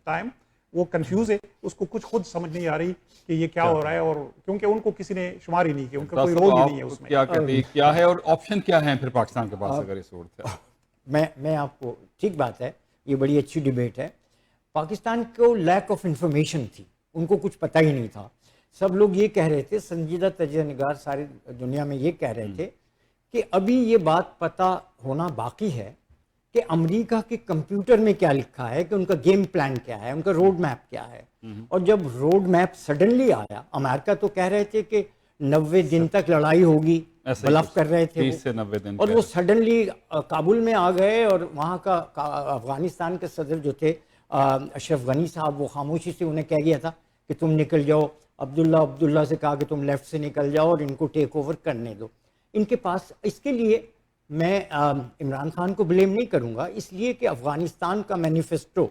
time وہ کنفیوز ہے, اس کو کچھ خود سمجھ نہیں آ رہی کہ یہ کیا ہو رہا ہے, اور کیونکہ ان کو کسی نے شمار ہی نہیں کیا, ان کا کوئی رول ہی نہیں ہے اس میں. کیا کہتے ہیں کیا ہے اور آپشن کیا ہے پھر پاکستان کے پاس اگر یہ صورت ہے؟ میں آپ کو, ٹھیک بات ہے, یہ بڑی اچھی ڈیبیٹ ہے. پاکستان کو لیک آف انفارمیشن تھی, ان کو کچھ پتہ ہی نہیں تھا. سب لوگ یہ کہہ رہے تھے, سنجیدہ تجزیہ نگار ساری دنیا میں یہ کہہ رہے تھے کہ ابھی یہ بات پتہ ہونا باقی ہے کہ امریکہ کے کمپیوٹر میں کیا لکھا ہے, کہ ان کا گیم پلان کیا ہے, ان کا روڈ میپ کیا ہے. اور جب روڈ میپ سڈنلی آیا, امریکہ تو کہہ رہے تھے کہ 90 دن تک لڑائی ہوگی, بلف کر رہے تھے 30 سے 90 دن, اور وہ سڈنلی کابل میں آ گئے, اور وہاں کا افغانستان کے صدر جو تھے اشرف غنی صاحب, وہ خاموشی سے انہیں کہہ گیا تھا کہ تم نکل جاؤ. عبداللہ سے کہا کہ تم لیفٹ سے نکل جاؤ اور ان کو ٹیک اوور کرنے دو. ان کے پاس اس کے لیے میں عمران خان کو بلیم نہیں کروں گا, اس لیے کہ افغانستان کا مینیفیسٹو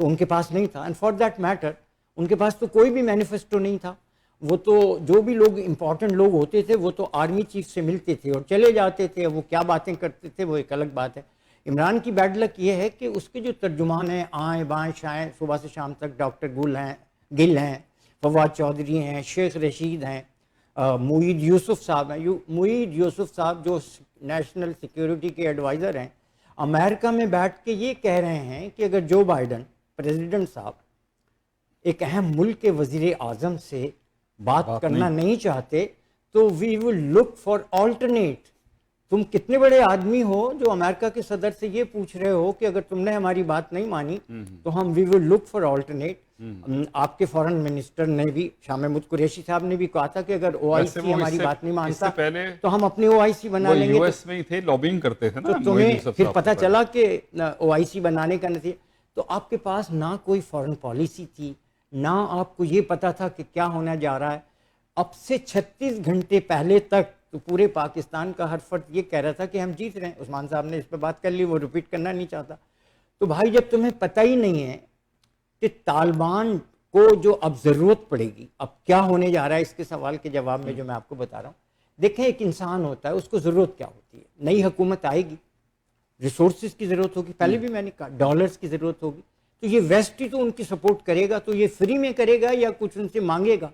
تو ان کے پاس نہیں تھا, اینڈ فار دیٹ میٹر ان کے پاس تو کوئی بھی مینیفیسٹو نہیں تھا. وہ تو جو بھی لوگ امپورٹنٹ لوگ ہوتے تھے وہ تو آرمی چیف سے ملتے تھے اور چلے جاتے تھے, وہ کیا باتیں کرتے تھے وہ ایک الگ بات ہے. عمران کی بیڈ لک یہ ہے کہ اس کے جو ترجمان ہیں آئیں بائیں شائیں صبح سے شام تک, ڈاکٹر گل ہیں, فواد چودھری ہیں, شیخ رشید ہیں, معید یوسف صاحب ہیں. معید یوسف صاحب جو نیشنل سیکیورٹی کے ایڈوائزر ہیں, امریکہ میں بیٹھ کے یہ کہہ رہے ہیں کہ اگر جو بائیڈن پریزیڈنٹ صاحب ایک اہم ملک کے وزیر اعظم سے بات کرنا نہیں چاہتے تو وی ول لک فار آلٹرنیٹ. تم کتنے بڑے آدمی ہو جو امریکہ کے صدر سے یہ پوچھ رہے ہو کہ اگر تم نے ہماری بات نہیں مانی تو ہم وی ول لک فار آلٹرنیٹ. آپ کے فورن منسٹر نے بھی, شاہ محمود قریشی صاحب نے بھی کہا تھا کہ اگر او آئی سی ہماری بات نہیں مانتا تو ہم اپنے او آئی سی بنا لیں گے. یو ایس میں ہی تھے, لابنگ کرتے تھے نا. تو تمہیں پھر پتہ چلا کہ او آئی سی بنانے کا نتیجہ, تو آپ کے پاس نہ کوئی فورن پالیسی تھی, نہ آپ کو یہ پتا تھا کہ کیا ہونے جا رہا ہے. اب سے 36 گھنٹے پہلے تک تو پورے پاکستان کا ہر فرد یہ کہہ رہا تھا کہ ہم جیت رہے ہیں. عثمان صاحب نے اس پہ بات کر لی, وہ ریپیٹ کرنا نہیں چاہتا. تو بھائی جب تمہیں پتہ ہی نہیں ہے کہ طالبان کو جو اب ضرورت پڑے گی, اب کیا ہونے جا رہا ہے, اس کے سوال کے جواب میں جو میں آپ کو بتا رہا ہوں, دیکھیں ایک انسان ہوتا ہے, اس کو ضرورت کیا ہوتی ہے. نئی حکومت آئے گی, ریسورسز کی ضرورت ہوگی, پہلے بھی میں نے کہا ڈالرز کی ضرورت ہوگی, تو یہ ویسٹ ہی تو ان کی سپورٹ کرے گا, تو یہ فری میں کرے گا یا کچھ ان سے مانگے گا.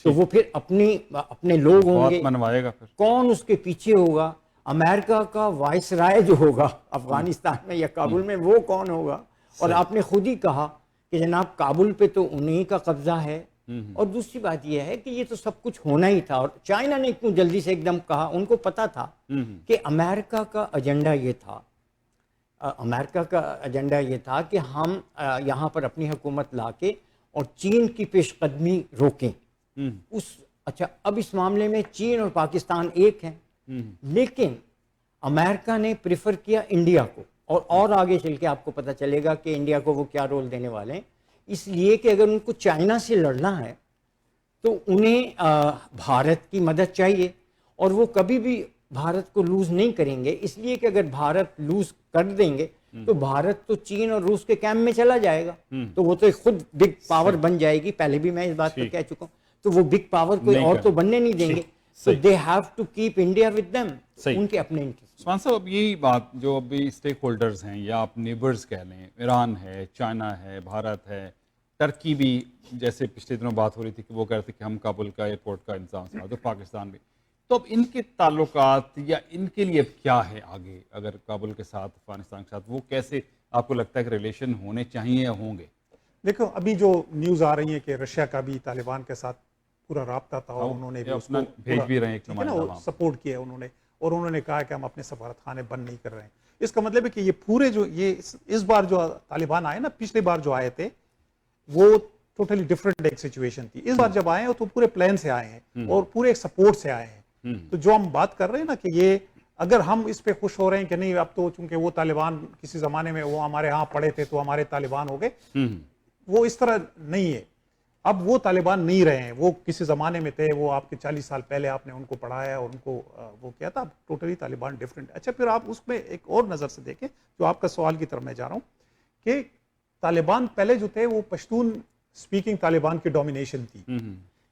تو وہ پھر اپنے لوگ ہوں گے, منوائے گا, پھر کون اس کے پیچھے ہوگا. امریکہ کا وائس رائے جو ہوگا افغانستان میں یا کابل میں, وہ کون ہوگا. اور آپ نے خود ہی کہا کہ جناب کابل پہ تو انہی کا قبضہ ہے. اور دوسری بات یہ ہے کہ یہ تو سب کچھ ہونا ہی تھا, اور چائنا نے اتنی جلدی سے ایک دم کہا, ان کو پتا تھا کہ امریکہ کا ایجنڈا یہ تھا, امریکہ کا ایجنڈا یہ تھا کہ ہم یہاں پر اپنی حکومت لا کے اور چین کی پیش قدمی روکیں. اچھا اب اس معاملے میں چین اور پاکستان ایک ہیں, لیکن امریکہ نے پریفر کیا انڈیا کو, اور آگے چل کے آپ کو پتہ چلے گا کہ انڈیا کو وہ کیا رول دینے والے ہیں. اس لیے کہ اگر ان کو چائنا سے لڑنا ہے تو انہیں بھارت کی مدد چاہیے, اور وہ کبھی بھی بھارت کو لوز نہیں کریں گے, اس لیے کہ اگر بھارت لوز کر دیں گے تو بھارت تو چین اور روس کے کیمپ میں چلا جائے گا, تو وہ تو خود بگ پاور بن جائے گی. پہلے بھی میں اس بات پر کہہ چکا ہوں, تو وہ بگ پاور کوئی اور تو بننے نہیں دیں گے. So they have to keep India with them, ان کے اپنے انٹرسٹ. عثمان صاحب اب یہی بات جو ابھی اسٹیک ہولڈرز ہیں یا آپ نیبرز کہہ لیں, ایران ہے, چائنا ہے, بھارت ہے, ٹرکی بھی, جیسے پچھلے دنوں بات ہو رہی تھی کہ وہ کہتے کہ ہم کابل کا ایئرپورٹ کا انتظام سنا دو, پاکستان بھی. تو اب ان کے تعلقات یا ان کے لیے کیا ہے آگے, اگر کابل کے ساتھ افغانستان کے ساتھ, وہ کیسے آپ کو لگتا ہے کہ ریلیشن ہونے چاہیے یا ہوں گے؟ دیکھو ابھی جو نیوز آ رہی ہے کہ رشیا کا بھی طالبان کے ساتھ پورا رابطہ تھا, اور انہوں نے بھی اس کو بھیج بھی رہے ہیں, سپورٹ کیا انہوں نے, اور انہوں نے کہا کہ ہم اپنے سفارت خانے بند نہیں کر رہے ہیں. اس کا مطلب ہے کہ یہ پورے جو یہ اس بار جو طالبان آئے نا, پچھلی بار جو آئے تھے وہ ٹوٹلی ڈفرینٹ ایک سچویشن تھی. اس بار جب آئے ہیں تو پورے پلان سے آئے ہیں اور پورے ایک سپورٹ سے آئے ہیں. تو جو ہم بات کر رہے ہیں نا کہ یہ اگر ہم اس پہ خوش ہو رہے ہیں کہ نہیں اب تو چونکہ وہ طالبان کسی زمانے میں وہ ہمارے ہاں پڑے تھے تو ہمارے طالبان ہو گئے, وہ اس طرح نہیں ہے. اب وہ طالبان نہیں رہے ہیں, وہ کسی زمانے میں تھے, وہ آپ کے 40 سال پہلے آپ نے ان کو پڑھایا اور ان کو وہ کیا تھا. اب ٹوٹلی طالبان ڈفرینٹ. اچھا پھر آپ اس میں ایک اور نظر سے دیکھیں جو آپ کا سوال کی طرف میں جا رہا ہوں کہ طالبان پہلے جو تھے وہ پشتون اسپیکنگ طالبان کی ڈومینیشن تھی.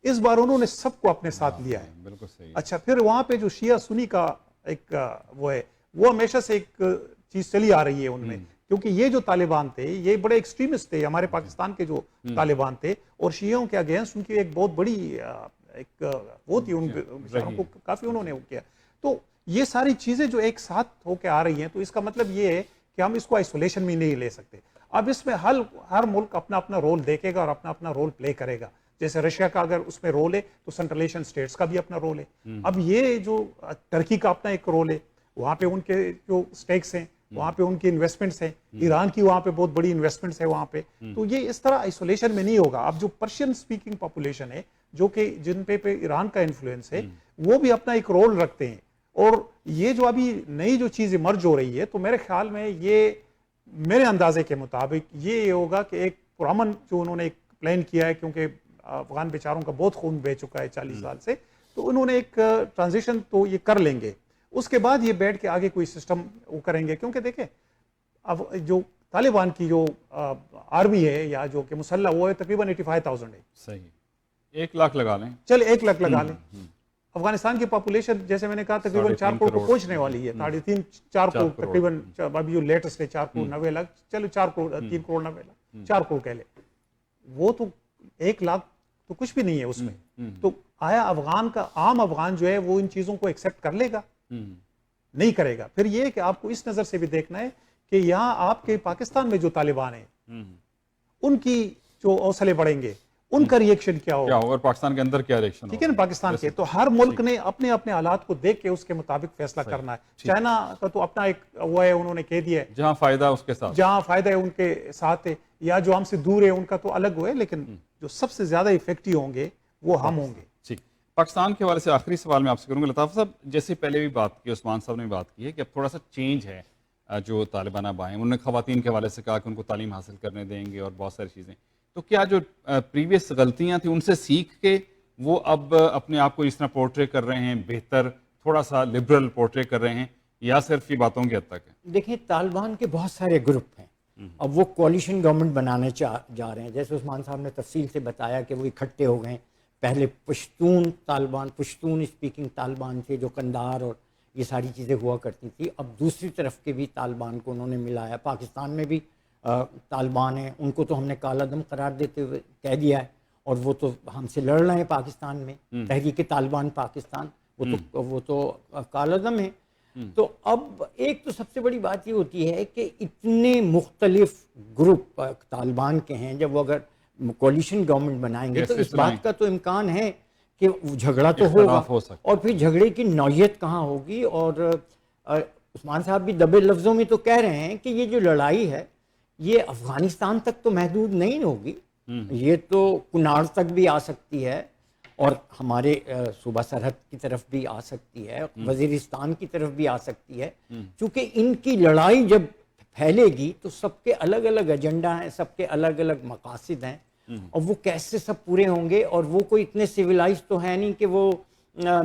اس بار انہوں نے سب کو اپنے ساتھ لیا ہے. بالکل صحیح. اچھا پھر وہاں پہ جو شیعہ سنی کا ایک وہ ہے, وہ ہمیشہ سے ایک چیز چلی آ رہی ہے ان میں, کیونکہ یہ جو طالبان تھے یہ بڑے ایکسٹریمسٹ تھے ہمارے پاکستان کے جو طالبان تھے, اور شیعوں کے اگینسٹ ان کی ایک بہت بڑی ایک وہ تھی, ان بیچاروں کو کافی انہوں نے وہ کیا. تو یہ ساری چیزیں جو ایک ساتھ ہو کے آ رہی ہیں, تو اس کا مطلب یہ ہے کہ ہم اس کو آئسولیشن میں نہیں لے سکتے. اب اس میں ہر ملک اپنا اپنا رول دیکھے گا اور اپنا اپنا رول پلے کرے گا. جیسے رشیا کا اگر اس میں رول ہے تو سنٹرل ایشین اسٹیٹس کا بھی اپنا رول ہے. اب یہ جو ٹرکی کا اپنا ایک رول ہے, وہاں پہ ان کے جو اسٹیکس ہیں, وہاں پہ ان کی انویسٹمنٹس ہیں, ایران کی وہاں پہ بہت بڑی انویسٹمنٹس ہے وہاں پہ. تو یہ اس طرح آئسولیشن میں نہیں ہوگا. اب جو پرشین اسپیکنگ پاپولیشن ہے جو کہ جن پہ ایران کا انفلوئنس ہے, وہ بھی اپنا ایک رول رکھتے ہیں. اور یہ جو ابھی نئی جو چیز ایمرج ہو رہی ہے, تو میرے خیال میں یہ میرے اندازے کے مطابق یہ ہوگا کہ ایک پرامن جو انہوں نے ایک پلان کیا ہے, کیونکہ افغان بیچاروں کا بہت خون بہہ چکا ہے 40 سال سے, تو انہوں نے ایک ٹرانزیشن تو یہ کر لیں گے. اس کے بعد یہ بیٹھ کے آگے کوئی سسٹم وہ کریں گے, کیونکہ دیکھیں اب جو طالبان کی جو آرمی ہے یا جو کہ مسلح, وہ ہے تقریباً 85,000 ہے. صحیح, 1 لاکھ لگا لیں, چل 1 لاکھ لگا لیں. افغانستان کی پاپولیشن جیسے میں نے کہا تقریباً 4 کروڑ کو پہنچنے والی ہے, 3.5-4 کروڑ تقریباً. ابھی جو لیٹسٹ ہے 4 کروڑ 90 لاکھ, چلو 4 کروڑ 3 کروڑ 90 لاکھ 4 کروڑ کہہ لیں. وہ تو 1 لاکھ تو کچھ بھی نہیں ہے اس میں. تو آیا افغان کا عام افغان جو ہے وہ ان چیزوں کو ایکسیپٹ کر لے گا؟ نہیں کرے گا. پھر یہ کہ آپ کو اس نظر سے بھی دیکھنا ہے کہ یہاں آپ کے پاکستان میں جو طالبان ہیں ان کی جو حوصلے بڑھیں گے, ان کا ریئیکشن کیا ہوگا, اور پاکستان کے اندر کیا ریئیکشن, ٹھیک ہے نا. پاکستان کے تو ہر ملک نے اپنے اپنے حالات کو دیکھ کے اس کے مطابق فیصلہ کرنا ہے. چائنا کا تو اپنا ایک وہ ہے, انہوں نے کہہ دیا ہے جہاں فائدہ اس کے ساتھ, جہاں فائدہ ہے ان کے ساتھ ہے, یا جو ہم سے دور ہے ان کا تو الگ ہوئے, لیکن جو سب سے زیادہ افیکٹو ہوں گے وہ ہم ہوں گے. ٹھیک. پاکستان کے حوالے سے آخری سوال میں آپ سے کروں گا. لطاف صاحب, جیسے پہلے بھی بات کی, عثمان صاحب نے بات کی ہے کہ اب تھوڑا سا چینج ہے جو طالبان اب آئے ہیں. انہوں نے خواتین کے حوالے سے کہا کہ ان کو تعلیم حاصل کرنے دیں گے اور بہت ساری چیزیں. تو کیا جو پریویس غلطیاں تھیں ان سے سیکھ کے وہ اب اپنے آپ کو اس طرح پورٹرے کر رہے ہیں, بہتر تھوڑا سا لبرل پورٹرے کر رہے ہیں, یا صرف یہ باتوں کی حد تک ہے؟ دیکھیں طالبان کے بہت سارے گروپ ہیں, اب وہ کولیشن گورنمنٹ بنانے جا رہے ہیں. جیسے عثمان صاحب نے تفصیل سے بتایا کہ وہ اکٹھے ہو گئے. پہلے پشتون طالبان, پشتون اسپیکنگ طالبان تھے جو قندھار اور یہ ساری چیزیں ہوا کرتی تھی. اب دوسری طرف کے بھی طالبان کو انہوں نے ملایا. پاکستان میں بھی طالبان ہیں, ان کو تو ہم نے کالا دم قرار دیتے ہوئے کہہ دیا ہے, اور وہ تو ہم سے لڑ رہے ہیں پاکستان میں. تحریک طالبان پاکستان وہ تو کالا دم ہے. تو اب ایک تو سب سے بڑی بات یہ ہوتی ہے کہ اتنے مختلف گروپ طالبان کے ہیں, جب وہ اگر کولیشن گورنمنٹ بنائیں گے تو اس بات کا تو امکان ہے کہ جھگڑا تو ہوگا, اور پھر جھگڑے کی نوعیت کہاں ہوگی. اور عثمان صاحب بھی دبے لفظوں میں تو کہہ رہے ہیں کہ یہ جو لڑائی ہے یہ افغانستان تک تو محدود نہیں ہوگی, یہ تو کناڑ تک بھی آ سکتی ہے, اور ہمارے صوبہ سرحد کی طرف بھی آ سکتی ہے, وزیرستان کی طرف بھی آ سکتی ہے. چونکہ ان کی لڑائی جب پھیلے گی تو سب کے الگ الگ ایجنڈا ہیں, سب کے الگ الگ مقاصد ہیں, اور وہ کیسے سب پورے ہوں گے. اور وہ کوئی اتنے سویلائز تو ہے نہیں کہ وہ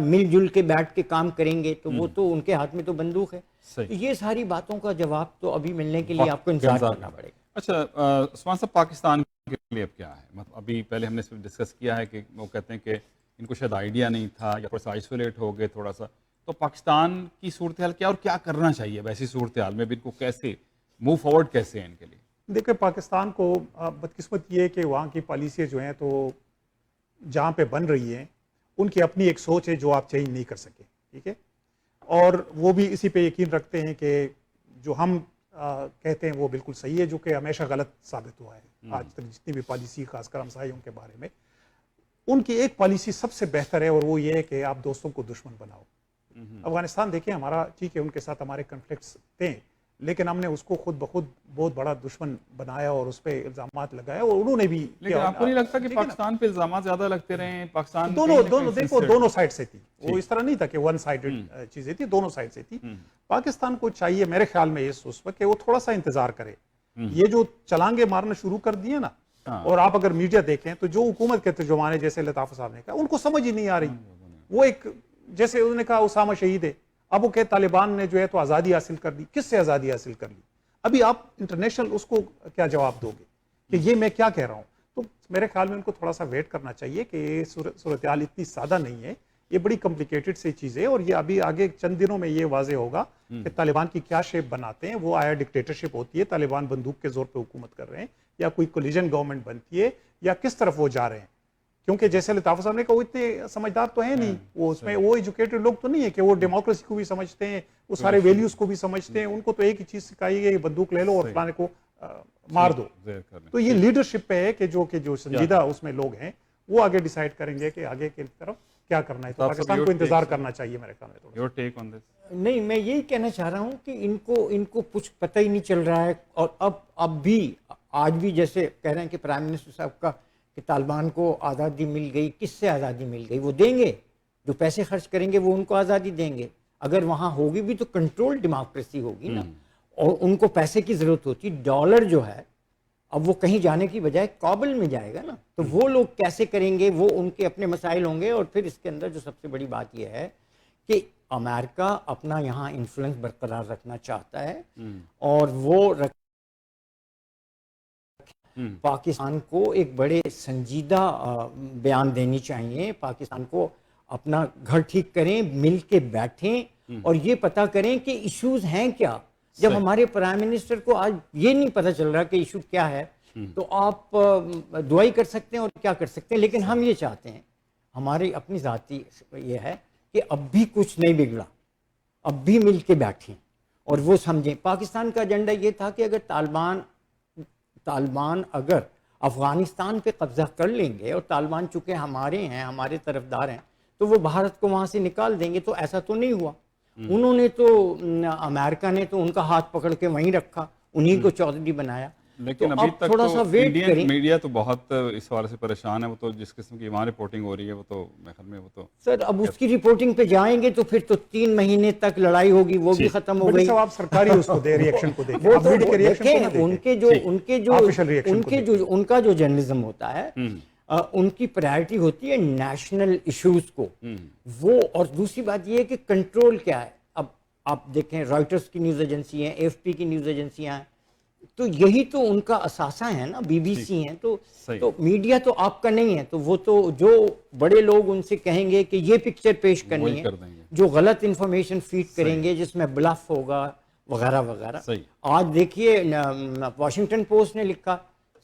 مل جل کے بیٹھ کے کام کریں گے, تو وہ تو ان کے ہاتھ میں تو بندوق ہے. تو یہ ساری باتوں کا جواب تو ابھی ملنے کے لیے آپ کو انتظار کرنا پڑے گا. اچھا عثمان صاحب, پاکستان کے لیے اب کیا ہے؟ مطلب ابھی پہلے ہم نے اس پہ ڈسکس کیا ہے کہ وہ کہتے ہیں کہ ان کو شاید آئیڈیا نہیں تھا یا تھوڑا سا آئسولیٹ ہو گئے تھوڑا سا. تو پاکستان کی صورتحال کیا, اور کیا کرنا چاہیے ویسی صورتحال میں بھی, ان کو کیسے موو فارورڈ کیسے ہیں ان کے لیے؟ دیکھیں پاکستان کو بدقسمت یہ ہے کہ وہاں کی پالیسیاں جو ہیں تو جہاں پہ بن رہی ہیں ان کی اپنی ایک سوچ ہے جو آپ چینج نہیں کر سکے, ٹھیک ہے. اور وہ بھی اسی پہ یقین رکھتے ہیں کہ جو ہم کہتے ہیں وہ بالکل صحیح ہے, جو کہ ہمیشہ غلط ثابت ہوا ہے آج تک جتنی بھی پالیسی, خاص کر ہمسایوں کے بارے میں. ان کی ایک پالیسی سب سے بہتر ہے, اور وہ یہ ہے کہ آپ دوستوں کو دشمن بناؤ. افغانستان دیکھیں ہمارا, ٹھیک ہے ان کے ساتھ ہمارے کنفلکٹس تھے, لیکن ہم نے اس کو خود بخود بہت بڑا دشمن بنایا اور اس پہ الزامات لگائے اور انہوں نے بھی لیکن آپ کو نہیں لگتا کہ پاکستان پہ الزامات زیادہ لگتے رہے ہیں؟ پاکستان دونوں دیکھو دونوں سائڈ سے تھی، وہ اس طرح نہیں تھا کہ ون سائیڈڈ چیزیں تھی، دونوں سائڈ سے تھی. پاکستان کو چاہیے میرے خیال میں اس وقت کہ وہ تھوڑا سا انتظار کرے. یہ جو چلانگے مارنا شروع کر دیے نا، اور آپ اگر میڈیا دیکھیں تو جو حکومت کے ترجمان ہیں جیسے لطافہ صاحب نے کہا، ان کو سمجھ ہی نہیں آ رہی. وہ ایک جیسے انہوں نے کہا اسامہ شہید ہے، اب وہ کہ طالبان نے جو ہے تو آزادی حاصل کر لی. کس سے آزادی حاصل کر لی؟ ابھی آپ انٹرنیشنل اس کو کیا جواب دو گے کہ یہ میں کیا کہہ رہا ہوں؟ تو میرے خیال میں ان کو تھوڑا سا ویٹ کرنا چاہیے کہ یہ صورتحال اتنی سادہ نہیں ہے، یہ بڑی کمپلیکیٹڈ سی چیز ہے، اور یہ ابھی آگے چند دنوں میں یہ واضح ہوگا کہ طالبان کی کیا شیپ بناتے ہیں. وہ آیا ڈکٹیٹرشپ ہوتی ہے، طالبان بندوق کے زور پہ حکومت کر رہے ہیں، یا کوئی کولیجن گورنمنٹ بنتی ہے، یا کس طرف وہ جا رہے ہیں. کیونکہ جیسے لطافہ صاحب نے کہا وہ اتنے سمجھدار تو ہیں نہیں، وہ اس میں وہ ایجوکیٹڈ لوگ تو نہیں ہے کہ وہ ڈیموکریسی کو بھی سمجھتے ہیں، وہ سارے ویلیوز کو بھی سمجھتے ہیں. ان کو تو ایک ہی چیز سکھائی گئی، بندوق لے لو اور فلانے کو مار دو. تو یہ لیڈرشپ پہ ہے کہ جو سنجیدہ اس میں لوگ ہیں وہ آگے ڈیسائیڈ کریں گے کہ آگے کی طرف کیا کرنا ہے. تو پاکستان کو انتظار کرنا چاہیے میرے خیال میں. Your take on this? نہیں، میں یہی کہنا چاہ رہا ہوں کہ ان کو کچھ پتہ ہی نہیں چل رہا ہے. اور اب بھی آج بھی جیسے کہہ رہے ہیں کہ پرائم منسٹر صاحب کا کہ طالبان کو آزادی مل گئی، کس سے آزادی مل گئی؟ وہ دیں گے، جو پیسے خرچ کریں گے وہ ان کو آزادی دیں گے. اگر وہاں ہوگی بھی تو کنٹرول ڈیموکریسی ہوگی نا، اور ان کو پیسے کی ضرورت ہوتی. ڈالر جو ہے اب وہ کہیں جانے کی بجائے کابل میں جائے گا نا، تو وہ لوگ کیسے کریں گے؟ وہ ان کے اپنے مسائل ہوں گے. اور پھر اس کے اندر جو سب سے بڑی بات یہ ہے کہ امریکہ اپنا یہاں انفلوئنس برقرار رکھنا چاہتا ہے، اور وہ پاکستان کو ایک بڑے سنجیدہ بیان دینی چاہیے. پاکستان کو اپنا گھر ٹھیک کریں، مل کے بیٹھیں اور یہ پتہ کریں کہ ایشوز ہیں کیا. جب ہمارے پرائم منسٹر کو آج یہ نہیں پتہ چل رہا کہ ایشو کیا ہے، تو آپ دعائی کر سکتے ہیں اور کیا کر سکتے ہیں. لیکن ہم یہ چاہتے ہیں، ہماری اپنی ذاتی یہ ہے کہ اب بھی کچھ نہیں بگڑا، اب بھی مل کے بیٹھیں اور وہ سمجھیں. پاکستان کا ایجنڈا یہ تھا کہ اگر طالبان اگر افغانستان پہ قبضہ کر لیں گے، اور طالبان چونکہ ہمارے ہیں، ہمارے طرفدار ہیں، تو وہ بھارت کو وہاں سے نکال دیں گے. تو ایسا تو نہیں ہوا. انہوں نے تو امریکہ نے تو ان کا ہاتھ پکڑ کے وہیں رکھا، انہی کو چودھری بنایا. لیکن ابھی تک تو انڈین میڈیا تو بہت اس حوالے سے پریشان ہے. وہ تو جس قسم کی وہاں رپورٹنگ ہو رہی ہے، وہ تو میرے خیال میں وہ تو سر اب اس کی رپورٹنگ پہ جائیں گے تو پھر تو 3 مہینے تک لڑائی ہوگی، وہ بھی ختم ہو گئی. آپ سرکاری اس کو دے ریئیکشن کو دیکھیں، ان کا جو جرنلزم ہوتا ہے، ان کی پرائرٹی ہوتی ہے نیشنل ایشوز کو وہ. اور دوسری بات یہ ہے کہ کنٹرول کیا ہے. اب آپ دیکھیں رائٹرز کی نیوز ایجنسی ہیں، AFP کی نیوز ایجنسیاں ہیں، تو یہی تو ان کا اثاثہ ہے نا. BBC ہیں، تو میڈیا تو آپ کا نہیں ہے. تو وہ تو جو بڑے لوگ ان سے کہیں گے کہ یہ پکچر پیش کرنی ہے، جو غلط انفارمیشن فیڈ کریں گے جس میں بلف ہوگا وغیرہ وغیرہ. آج دیکھیے واشنگٹن پوسٹ نے لکھا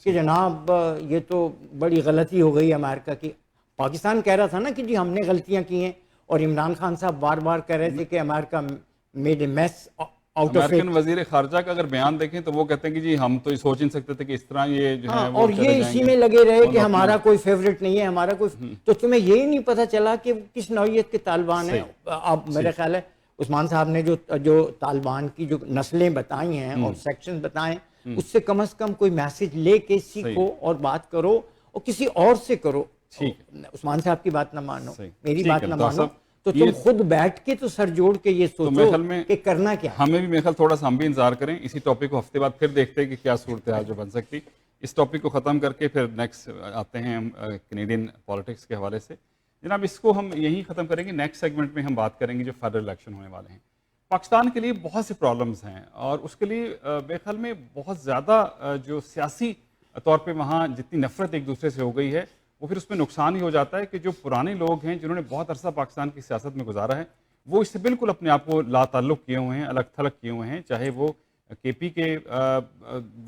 کہ جناب یہ تو بڑی غلطی ہو گئی امریکہ کی. پاکستان کہہ رہا تھا نا کہ جی ہم نے غلطیاں کی ہیں، اور عمران خان صاحب بار بار کہہ رہے تھے کہ امریکہ made a mess out of. American وزیر خارجہ کا اگر بیان دیکھیں تو وہ کہتے ہیں کہ جی ہم تو سوچ نہیں سکتے تھے کہ اس طرح یہ جو ہے، اور یہ اسی میں لگے رہے کہ ہمارا کوئی فیوریٹ نہیں ہے، ہمارا کوئی. تو تمہیں یہی نہیں پتہ چلا کہ کس نوعیت کے طالبان ہیں. اب میرے خیال ہے عثمان صاحب نے جو طالبان کی جو نسلیں بتائی ہیں اور سیکشن بتائیں، اس سے کم از کم کوئی میسج لے کے سیکھو اور بات کرو، اور کسی اور سے کرو. عثمان صاحب کی بات نہ مانو، میری بات نہ مانو، تو تم خود بیٹھ کے تو سر جوڑ کے یہ سوچو کہ کرنا کیا. ہمیں بھی میرے خیال تھوڑا سا ہم بھی انتظار کریں. اسی ٹاپک کو ہفتے بعد پھر دیکھتے ہیں کہ کیا صورتحال جو بن سکتی. اس ٹاپک کو ختم کر کے پھر نیکسٹ آتے ہیں ہم کینیڈین پالیٹکس کے حوالے سے. جناب اس کو ہم یہیں ختم کریں گے. نیکسٹ سیگمنٹ میں ہم بات کریں گے جو فیڈرل الیکشن ہونے والے ہیں. پاکستان کے لیے بہت سے پرابلمز ہیں، اور اس کے لیے میرے خیال میں بہت زیادہ جو سیاسی طور پہ وہاں جتنی نفرت ایک دوسرے سے ہو گئی ہے، وہ پھر اس میں نقصان ہی ہو جاتا ہے کہ جو پرانے لوگ ہیں جنہوں نے بہت عرصہ پاکستان کی سیاست میں گزارا ہے، وہ اس سے بالکل اپنے آپ کو لا تعلق کیے ہوئے ہیں، الگ تھلگ کیے ہوئے ہیں. چاہے وہ KP کے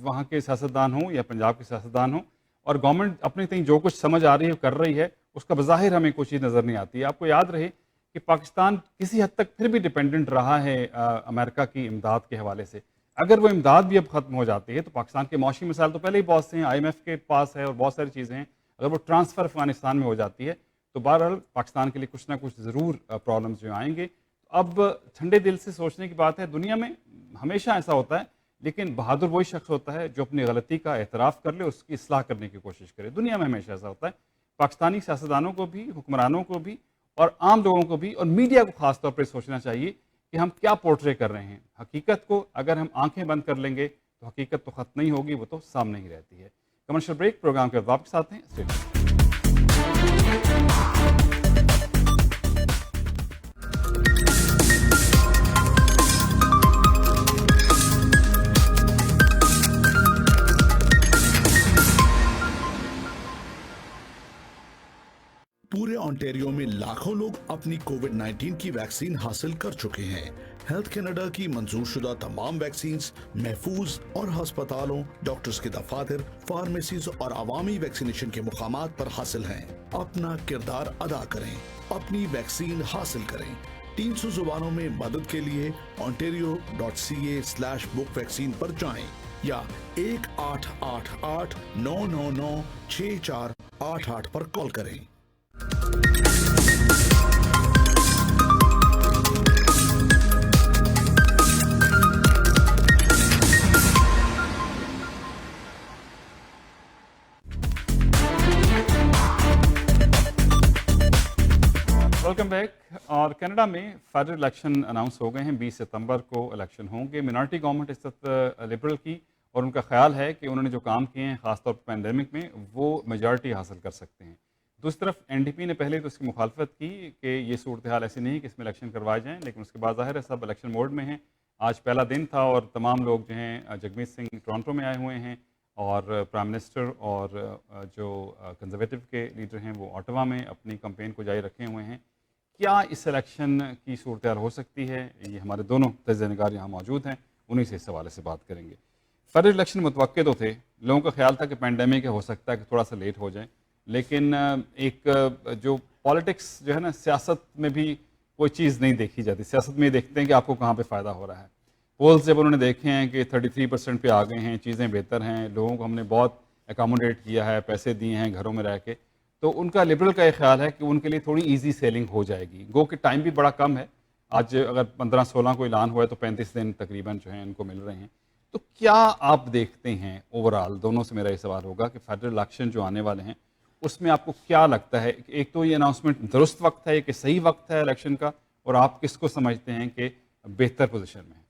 وہاں کے سیاستدان ہوں یا پنجاب کے سیاستدان ہوں. اور گورنمنٹ اپنے تئیں جو کچھ سمجھ آ رہی ہے کر رہی ہے، اس کا بظاہر ہمیں کوئی چیز نظر نہیں آتی ہے. آپ کو یاد رہے کہ پاکستان کسی حد تک پھر بھی ڈیپینڈنٹ رہا ہے امریکہ کی امداد کے حوالے سے. اگر وہ امداد بھی اب ختم ہو جاتی ہے تو پاکستان کے معاشی مسائل تو پہلے ہی بہت سے ہیں، IMF کے پاس ہے اور بہت ساری چیزیں ہیں. اگر وہ ٹرانسفر افغانستان میں ہو جاتی ہے تو بہرحال پاکستان کے لیے کچھ نہ کچھ ضرور پرابلمز جو آئیں گے. اب ٹھنڈے دل سے سوچنے کی بات ہے. دنیا میں ہمیشہ ایسا ہوتا ہے، لیکن بہادر وہی شخص ہوتا ہے جو اپنی غلطی کا اعتراف کر لے، اس کی اصلاح کرنے کی کوشش کرے. دنیا میں ہمیشہ ایسا ہوتا ہے، پاکستانی سیاستدانوں کو بھی، حکمرانوں کو بھی، اور عام لوگوں کو بھی، اور میڈیا کو خاص طور پر سوچنا چاہیے کہ ہم کیا پورٹرے کر رہے ہیں. حقیقت کو اگر ہم آنکھیں بند کر لیں گے تو حقیقت تو ختم نہیں ہوگی، وہ تو سامنے ہی رہتی ہے. کمرشل بریک، پروگرام کے واپس آتے ہیں. Stay tuned. پورے آنٹیریو میں لاکھوں لوگ اپنی کووڈ-19 کی ویکسین حاصل کر چکے ہیں. ہیلتھ کینیڈا کی منظور شدہ تمام ویکسینز محفوظ اور ہسپتالوں، ڈاکٹرز کے دفاتر، فارمیسیز اور عوامی ویکسینیشن کے مقامات پر حاصل ہیں. اپنا کردار ادا کریں، اپنی ویکسین حاصل کریں. 300 زبانوں میں مدد کے لیے ontario.ca/book vaccine پر جائیں یا 1-888-999-6488 پر کال کریں. Welcome back. اور کینیڈا میں فیڈرل الیکشن اناؤنس ہو گئے ہیں. 20 ستمبر کو الیکشن ہوں گے. منارٹی گورنمنٹ اس وقت لبرل کی، اور ان کا خیال ہے کہ انہوں نے جو کام کیے ہیں خاص طور پر پینڈیمک میں وہ میجارٹی حاصل کر سکتے ہیں. دوسری طرف این ڈی پی نے پہلے تو اس کی مخالفت کی کہ یہ صورتحال ایسی نہیں کہ اس میں الیکشن کروائے جائیں، لیکن اس کے بعد ظاہر ہے سب الیکشن موڈ میں ہیں. آج پہلا دن تھا اور تمام لوگ جو ہیں جگمیت سنگھ ٹورانٹو میں آئے ہوئے ہیں، اور پرائم منسٹر اور جو کنزرویٹو کے لیڈر ہیں وہ آٹوا میں اپنی کمپین کو جاری رکھے ہوئے ہیں. کیا اس الیکشن کی صورتحال ہو سکتی ہے؟ یہ ہمارے دونوں تجزیہ نگار یہاں موجود ہیں، انہی سے اس حوالے سے بات کریں گے. فیڈرل الیکشن متوقع تو تھے، لوگوں کا خیال تھا کہ پینڈیمک ہو سکتا ہے کہ تھوڑا سا لیٹ ہو جائیں، لیکن ایک جو پالیٹکس جو ہے نا، سیاست میں بھی کوئی چیز نہیں دیکھی جاتی. سیاست میں یہ دیکھتے ہیں کہ آپ کو کہاں پہ فائدہ ہو رہا ہے. پولز جب انہوں نے دیکھے ہیں کہ 33% پہ آ گئے ہیں، چیزیں بہتر ہیں، لوگوں کو ہم نے بہت اکاموڈیٹ کیا ہے، پیسے دیے ہیں گھروں میں رہ کے، تو ان کا لبرل کا یہ خیال ہے کہ ان کے لیے تھوڑی ایزی سیلنگ ہو جائے گی. گو کہ ٹائم بھی بڑا کم ہے. آج اگر 15-16 کو اعلان ہوا ہے تو 35 دن تقریباً جو ہیں ان کو مل رہے ہیں. تو کیا آپ دیکھتے ہیں اوورآل، دونوں سے میرا یہ سوال ہوگا کہ فیڈرل الیکشن جو آنے والے ہیں اس میں آپ کو کیا لگتا ہے؟ ایک تو یہ اناؤنسمنٹ درست وقت ہے کہ صحیح وقت ہے الیکشن کا، اور آپ کس کو سمجھتے ہیں کہ بہتر پوزیشن میں ہے؟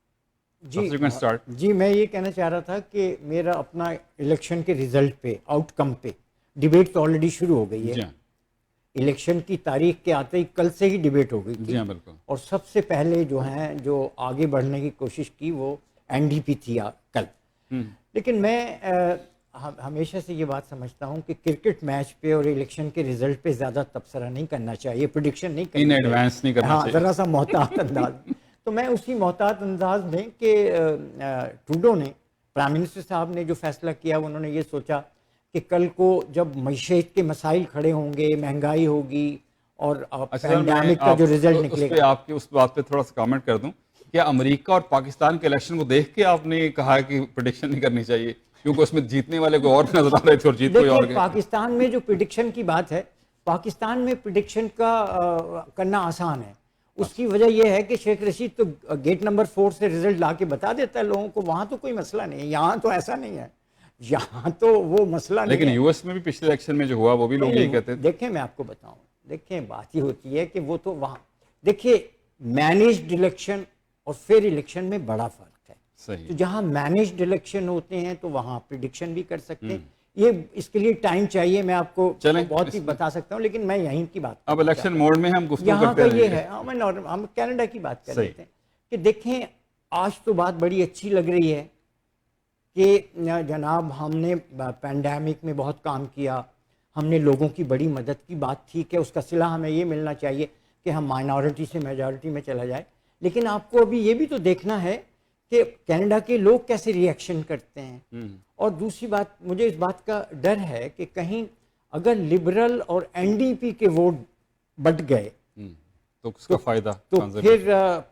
جی میں یہ کہنا چاہ رہا تھا کہ میرا اپنا الیکشن کے رزلٹ پہ، آؤٹ کم پہ ڈیبیٹ تو آلریڈی شروع ہو گئی ہے. الیکشن کی تاریخ کے آتے ہی کل سے ہی ڈیبیٹ ہو گئی تھی. جی ہاں بالکل. اور سب سے پہلے جو ہیں جو آگے بڑھنے کی کوشش کی وہ این ڈی پی تھی کل. لیکن میں ہمیشہ سے یہ بات سمجھتا ہوں کہ کرکٹ میچ پہ اور الیکشن کے رزلٹ پہ زیادہ تبصرہ نہیں کرنا چاہیے، پریڈکشن نہیں کرنا چاہیے، ایڈوانس نہیں کرنا چاہیے. ذرا سا محتاط انداز. تو میں اسی محتاط انداز میں کہ ٹروڈو نے، پرائم منسٹر صاحب نے جو فیصلہ کیا، انہوں نے یہ سوچا کہ کل کو جب معیشت کے مسائل کھڑے ہوں گے، مہنگائی ہوگی اور پینڈیمک کا جو رزلٹ نکلے گا. آپ کی اس بات پہ تھوڑا سا کامنٹ کر دوں. کیا امریکہ اور پاکستان کے الیکشن کو دیکھ کے آپ نے کہا کہ پریڈکشن نہیں کرنی چاہیے، کیونکہ اس میں جیتنے والے کو اور نظر آ رہے تھے اور جیت کوئی اور گئے؟ پاکستان میں جو پریڈکشن کی بات ہے، پاکستان میں پریڈکشن کا کرنا آسان ہے. اس کی وجہ یہ ہے کہ شیخ رشید تو گیٹ نمبر 4 سے رزلٹ لا کے بتا دیتا ہے لوگوں کو. وہاں تو کوئی مسئلہ نہیں ہے. یہاں تو ایسا نہیں ہے، یہاں تو وہ مسئلہ نہیں ہے. لیکن یو ایس میں بھی پچھلے الیکشن میں جو ہوا وہ بھی لوگ یہی کہتے ہیں. دیکھیں میں آپ کو بتاؤں، دیکھیں بات یہ ہوتی ہے کہ وہ تو وہاں دیکھیے مینیجڈ الیکشن اور فیئر الیکشن میں بڑا فرق ہے. صحیح. تو جہاں مینیجڈ الیکشن ہوتے ہیں تو وہاں پریڈکشن بھی کر سکتے ہیں. یہ اس کے لیے ٹائم چاہیے، میں آپ کو بہت ہی بتا سکتا ہوں، لیکن میں یہیں کی بات اب الیکشن موڈ میں ہم گفتگو یہاں کرتے کا ہیں. یہ ہے، ہم کینیڈا کی بات کر رہے تھے کہ دیکھیں آج تو بات بڑی اچھی لگ رہی ہے کہ جناب ہم نے پینڈیمک میں بہت کام کیا، ہم نے لوگوں کی بڑی مدد کی. بات ٹھیک ہے، اس کا صلہ ہمیں یہ ملنا چاہیے کہ ہم مائنورٹی سے میجارٹی میں چلا جائے. لیکن آپ کو ابھی یہ بھی تو دیکھنا ہے کہ کینیڈا کے لوگ کیسے ری ایکشن کرتے ہیں. اور دوسری بات، مجھے اس بات کا ڈر ہے کہ کہیں اگر لبرل اور این ڈی پی کے ووٹ بٹ گئے تو اس کا فائدہ تو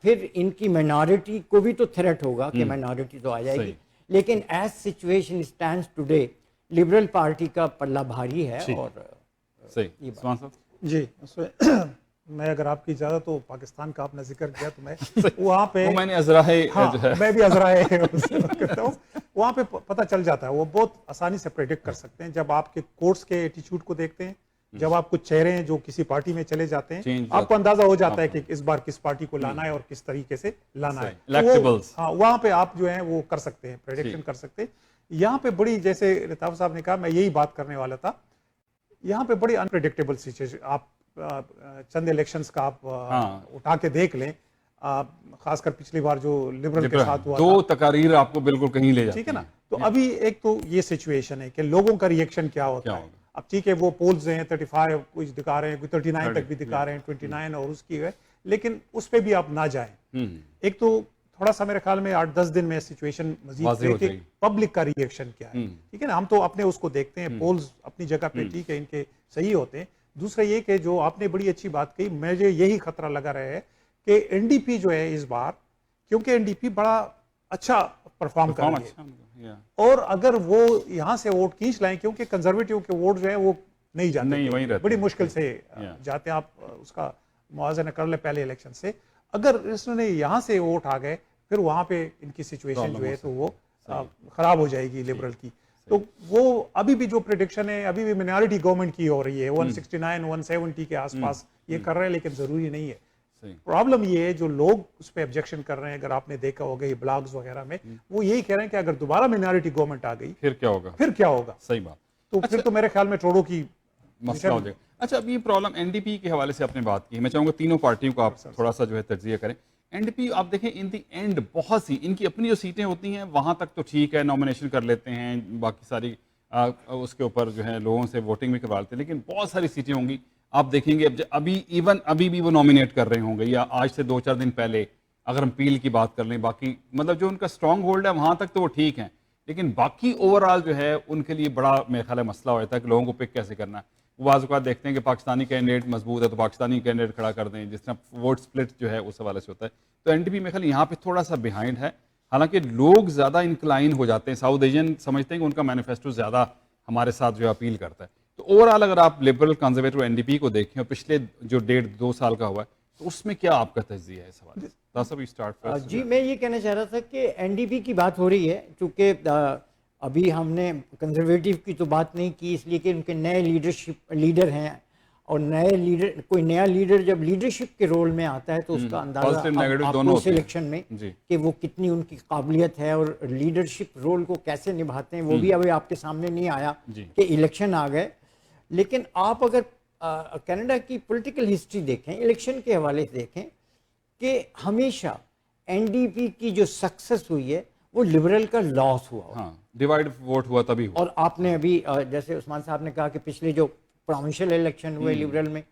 پھر ان کی مائنورٹی کو بھی تو تھریٹ ہوگا کہ مائنورٹی تو آ جائے گی. لیکن as situation stands today liberal party کا پلہ بھاری ہے. اور صحیح. جی میں اگر آپ کی اجازت تو پاکستان کا آپ نے ذکر کیا تو میں وہاں پہ وہ میں نے عذرائے جو ہے میں بھی عذرائے کرتا ہوں. وہاں پہ پتہ چل جاتا ہے, وہ بہت آسانی سے پریڈکٹ کر سکتے ہیں جب آپ کے کورٹس کے ایٹیچیوڈ کو دیکھتے ہیں, جب آپ کچھ چہرے ہیں جو کسی پارٹی میں چلے جاتے ہیں آپ کو اندازہ ہو جاتا ہے کہ اس بار کس پارٹی کو لانا ہے اور کس طریقے سے لانا ہے. ہاں وہاں پہ آپ جو ہیں وہ کر سکتے ہیں, پریڈکشن کر سکتے ہیں. یہاں پہ بڑی, جیسے الطاف صاحب نے کہا, میں یہی بات کرنے والا تھا, یہاں پہ بڑی انپریڈکٹیبل سچویشن. آپ چند الیکشنز کا آپ اٹھا کے دیکھ لیں, خاص کر پچھلی بار جو لبرل کے ساتھ ہوا, 2 تقاریر آپ کو بالکل کہیں لے جاتی ہیں, ٹھیک ہے نا. تو ابھی ایک تو یہ سچویشن ہے کہ لوگوں کا ریئیکشن کیا ہوتا ہے. اب ٹھیک ہے وہ پولز ہیں 35 کچھ دکھا رہے ہیں, کوئی 39 تک بھی دکھا رہے ہیں, 29 اور اس کی ہے, لیکن اس پہ بھی آپ نہ جائیں. ایک تو تھوڑا سا میرے خیال میں 8-10 دن میں سچویشن مزید کہ پبلک کا ریئیکشن کیا ہے, ٹھیک ہے نا. ہم تو اپنے اس کو دیکھتے ہیں, پولز اپنی جگہ پہ ٹھیک ہے ان کے صحیح ہوتے ہیں. دوسرا یہ کہ جو آپ نے بڑی اچھی بات کہی, مجھے یہی خطرہ لگا رہا ہے کہ این ڈی پی جو ہے اس بار, کیونکہ این ڈی پی بڑا اچھا پرفارم کر رہی ہے, اور اگر وہ یہاں سے ووٹ کھینچ لائیں, کیونکہ کنزرویٹیو کے ووٹ جو ہیں وہ نہیں جاتے, بڑی مشکل سے جاتے ہیں, آپ اس کا موازنہ کر لیں پہلے الیکشن سے. اگر اس نے یہاں سے ووٹ آ گئے, پھر وہاں پہ ان کی سچویشن جو ہے تو وہ خراب ہو جائے گی لبرل کی. تو وہ ابھی بھی جو پریڈکشن ہے, ابھی بھی مائنورٹی گورنمنٹ کی ہو رہی ہے, 169-170 کے آس پاس یہ کر رہے ہیں, لیکن ضروری نہیں ہے. پرابلم یہ ہے جو لوگ اس پہ آبجیکشن کر رہے ہیں, اگر آپ نے دیکھا ہوگا یہ بلاگز وغیرہ میں, وہ یہی کہہ رہے ہیں کہ اگر دوبارہ مائنورٹی گورنمنٹ آ گئی پھر کیا ہوگا. صحیح بات. تو پھر تو میرے خیال میں ٹروڈو کی مسئلہ ہو جائے گا. اچھا, اب یہ پرابلم این ڈی پی کے حوالے سے آپ نے بات کی, میں چاہوں گا تینوں پارٹیوں کو آپ تھوڑا سا جو ہے تجزیہ کریں. این ڈی پی آپ دیکھیں ان دی اینڈ بہت سی ان کی اپنی جو سیٹیں ہوتی ہیں وہاں تک تو ٹھیک ہے, نامینیشن کر لیتے ہیں, باقی ساری اس کے اوپر جو ہے لوگوں سے ووٹنگ بھی کروا لیتے ہیں, لیکن بہت ساری سیٹیں ہوں گی آپ دیکھیں گے ابھی بھی وہ نامینیٹ کر رہے ہوں گے, یا آج سے 2-4 دن پہلے اگر ہم پیل کی بات کر لیں, باقی مطلب جو ان کا اسٹرانگ ہولڈ ہے وہاں تک تو وہ ٹھیک ہیں, لیکن باقی اوور آل جو ہے ان کے لیے بڑا میرے خیال ہے مسئلہ ہوتا ہے کہ لوگوں کو پک کیسے کرنا ہے. وہ بعض اوقات دیکھتے ہیں کہ پاکستانی کینڈیڈیٹ مضبوط ہے تو پاکستانی کینڈیڈیٹ کھڑا کر دیں, جس طرح ووٹ سپلٹ جو ہے اس حوالے سے ہوتا ہے. تو این ڈی پی میرے خیال یہاں پہ تھوڑا سا بیہائنڈ ہے, حالانکہ لوگ زیادہ انکلائن ہو جاتے ہیں, ساؤتھ ایشین سمجھتے ہیں کہ ان کا مینیفیسٹو زیادہ ہمارے ساتھ جو اپیل کرتا ہے. تو اوور آل اگر آپ liberal conservative N D P کو دیکھیں اور پچھلے جو 1.5-2 سال کا ہوا ہے, تو اس میں کیا آپ کا تجزیہ ہے اس حوالے سے؟ جی میں یہ کہنا چاہ رہا تھا کہ این ڈی پی کی بات ہو رہی ہے, چونکہ ابھی ہم نے کنزرویٹو کی تو بات نہیں کی, اس لیے کہ ان کے نئے لیڈر ہیں, اور کوئی نیا لیڈر جب لیڈرشپ کے رول میں آتا ہے تو اس کا اندازہ اس الیکشن میں کہ وہ کتنی ان کی قابلیت ہے اور لیڈرشپ رول کو کیسے نبھاتے ہیں, وہ بھی ابھی آپ کے سامنے نہیں آیا کہ الیکشن آ گئے. لیکن آپ اگر کینیڈا کی پولیٹیکل ہسٹری دیکھیں, الیکشن کے حوالے سے دیکھیں, کہ ہمیشہ این ڈی پی کی جو سکسس ہوئی ہے وہ لبرل کا لاس ہوا, ڈیوائیڈ ووٹ ہوا تبھی ہوا. اور آپ نے ابھی جیسے عثمان صاحب نے کہا کہ پچھلے جو پروونشل الیکشن ہوئے لبرل میں,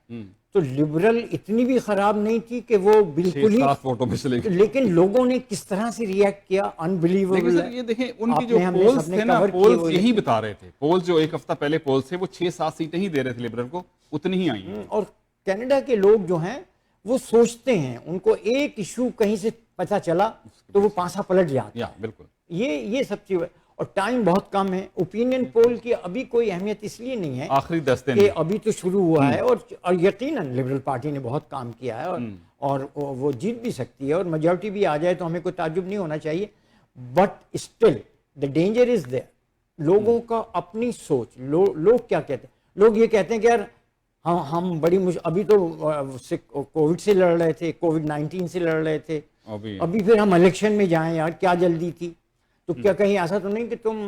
تو لبرل اتنی بھی خراب نہیں تھی کہ وہ بالکل ہی, لیکن لوگوں نے کس طرح سے ریئیکٹ کیا, انبلیویبل ہے. یہ دیکھیں ان کی جو پولز تھے نا, پولز یہی بتا رہے تھے, پولز جو ایک ہفتہ پہلے پولز تھے وہ 6-7 سیٹیں ہی دے رہے تھے لبرل کو, اتنی ہی آئی ہیں. اور کینیڈا کے لوگ جو ہیں وہ سوچتے ہیں, ان کو ایک ایشو کہیں سے پتہ چلا تو وہ پانسا پلٹ جاتا ہے. بالکل یہ سب چیز, اور ٹائم بہت کم ہے. اوپینین پول کی ابھی کوئی اہمیت اس لیے نہیں ہے آخری 10 دن کہ ابھی تو شروع ہوا ہے, اور یقیناً لبرل پارٹی نے بہت کام کیا ہے, اور وہ جیت بھی سکتی ہے, اور میجورٹی بھی آ جائے تو ہمیں کوئی تعجب نہیں ہونا چاہیے. But still the danger is there. لوگوں کا اپنی سوچ, لوگ کیا کہتے ہیں, لوگ یہ کہتے ہیں کہ یار ہم بڑی ابھی تو کووڈ سے لڑ رہے تھے, کووڈ-19 سے لڑ رہے تھے, ابھی پھر ہم الیکشن میں جائیں, یار کیا جلدی تھی. تو کیا کہیں ایسا تو نہیں کہ تم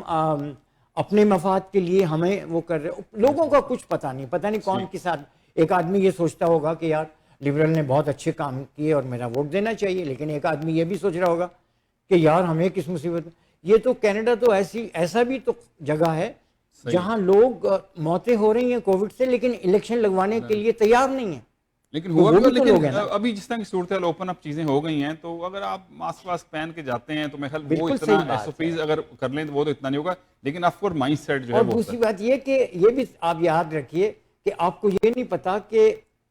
اپنے مفاد کے لیے ہمیں وہ کر رہے ہو. لوگوں کا کچھ پتہ نہیں کون کے ساتھ. ایک آدمی یہ سوچتا ہوگا کہ یار لبرل نے بہت اچھے کام کیے اور میرا ووٹ دینا چاہیے, لیکن ایک آدمی یہ بھی سوچ رہا ہوگا کہ یار ہمیں کس مصیبت. یہ تو کینیڈا تو ایسا بھی تو جگہ ہے جہاں لوگ موتیں ہو رہی ہیں کووڈ سے, لیکن الیکشن لگوانے کے لیے تیار نہیں ہیں. لیکن ہوا بھی, لیکن ابھی جس طرح کی صورتحال اوپن اپ چیزیں ہو گئی ہیں, تو اگر آپ ماسک واسک پہن کے جاتے ہیں تو میں خیال وہ اتنا ایس او پیز اگر کر لیں تو وہ تو اتنا نہیں ہوگا, لیکن آپ کو مائنڈ سیٹ جو ہے. اور دوسری بات یہ کہ یہ بھی آپ یاد رکھیے کہ آپ کو یہ نہیں پتا کہ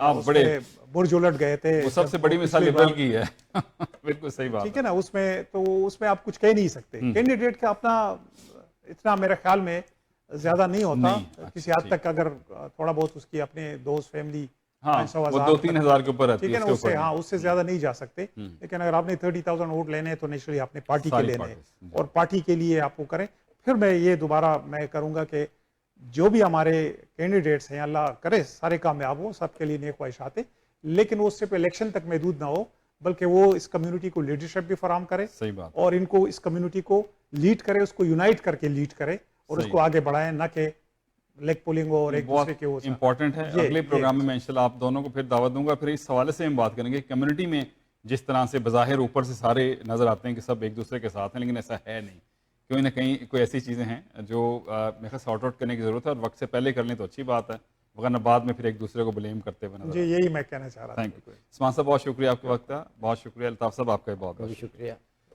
آپ بڑے برج الٹ گئے تھے. وہ سب سے بڑی مثال لبرل کی ہے. بالکل صحیح بات. ٹھیک ہے نا, اس میں آپ کچھ کہہ نہیں سکتے. کینڈیڈیٹ کا اپنا اتنا میرے خیال میں زیادہ نہیں ہوتا. کسی حد تک اگر تھوڑا بہت اس کی اپنے دوست فیملی 2-3 ہزار کے اوپر ٹھیک ہے نا, اس سے زیادہ نہیں جا سکتے. لیکن اگر آپ نے 30,000 ووٹ لینے ہیں تو نیچرلی آپ نے پارٹی کے لینے ہیں اور پارٹی کے لیے آپ کو کریں. پھر میں یہ دوبارہ میں کروں گا کہ جو بھی ہمارے کینڈیڈیٹس ہیں اللہ کرے سارے کامیاب ہوں, سب کے لیے نیک خواہشات ہیں, لیکن وہ صرف الیکشن تک محدود نہ ہو بلکہ وہ اس کمیونٹی کو لیڈرشپ بھی فراہم کرے اور ان کو اس کمیونٹی کو لیڈ کرے, اس کو یونائٹ کر کے لیڈ کرے اور اس کو آگے بڑھائیں, نہ کہ لیگ پولنگ اور ایک دوسرے کے. وہ امپورٹنٹ ہے. اگلے پروگرام میں انشاءاللہ آپ دونوں کو پھر دعوت دوں گا. پھر اس حوالے سے ہم بات کریں گے کمیونٹی میں جس طرح سے بظاہر اوپر سے سارے نظر آتے ہیں کہ سب ایک دوسرے کے ساتھ ہیں, لیکن ایسا ہے نہیں. کوئی نہ کہیں کوئی ایسی چیزیں ہیں جو میرے خیال سارٹ آؤٹ کرنے کی ضرورت ہے, اور وقت سے پہلے کر لیں تو اچھی بات ہے, ورنہ بعد میں پھر ایک دوسرے کو بلیم کرتے ہوئے نظر. جی یہی میں کہنا چاہ رہا تھا. تھینک یو عثمان صاحب, بہت شکریہ آپ کے وقت کا. بہت شکریہ الطاف صاحب, آپ کا بہت بہت شکریہ.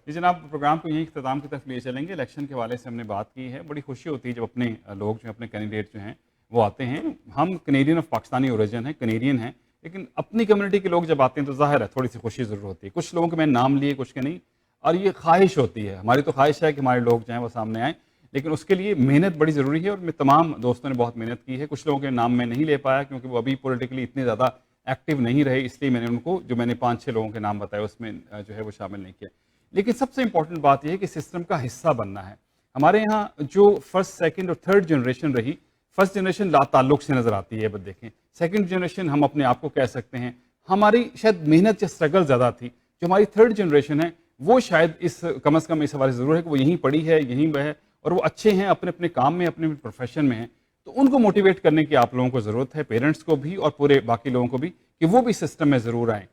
جی جناب, پروگرام کو یہیں اختتام کی طرف لیے چلیں گے. الیکشن کے حوالے سے ہم نے بات کی ہے. بڑی خوشی ہوتی ہے جب اپنے لوگ جو ہیں, اپنے کینڈیڈیٹ جو ہیں وہ آتے ہیں. ہم کینیڈین آف پاکستانی اوریجن ہیں, کینیڈین ہیں, لیکن اپنی کمیونٹی کے لوگ جب آتے ہیں تو ظاہر ہے تھوڑی سی خوشی ضرور ہوتی ہے. کچھ لوگوں کے میں نام لیے, کچھ کے نہیں, اور یہ خواہش ہوتی ہے, ہماری تو خواہش ہے کہ ہمارے لوگ جو ہیں وہ سامنے آئیں, لیکن اس کے لیے محنت بڑی ضروری ہے. اور میں تمام دوستوں نے بہت محنت کی ہے. کچھ لوگوں کے نام میں نہیں لے پایا کیونکہ وہ ابھی پولیٹیکلی اتنے زیادہ ایکٹیو نہیں رہے, اس لیے میں نے ان کو جو میں نے 5-6 لوگوں کے نام بتائے اس میں جو ہے وہ شامل نہیں کیا. لیکن سب سے امپورٹنٹ بات یہ ہے کہ سسٹم کا حصہ بننا ہے. ہمارے یہاں جو فرسٹ, سیکنڈ اور تھرڈ جنریشن رہی, فرسٹ جنریشن لا تعلق سے نظر آتی ہے, بس دیکھیں. سیکنڈ جنریشن ہم اپنے آپ کو کہہ سکتے ہیں ہماری شاید محنت یا اسٹرگل زیادہ تھی. جو ہماری تھرڈ جنریشن ہے وہ شاید کم از کم اس حوالے سے ضرور ہے کہ وہ یہیں پڑھی ہے, یہیں وہ ہے, اور وہ اچھے ہیں اپنے اپنے کام میں, اپنے پروفیشن میں ہیں. تو ان کو موٹیویٹ کرنے کی آپ لوگوں کو ضرورت ہے, پیرنٹس کو بھی اور پورے باقی لوگوں کو بھی, کہ وہ بھی سسٹم میں ضرور آئیں.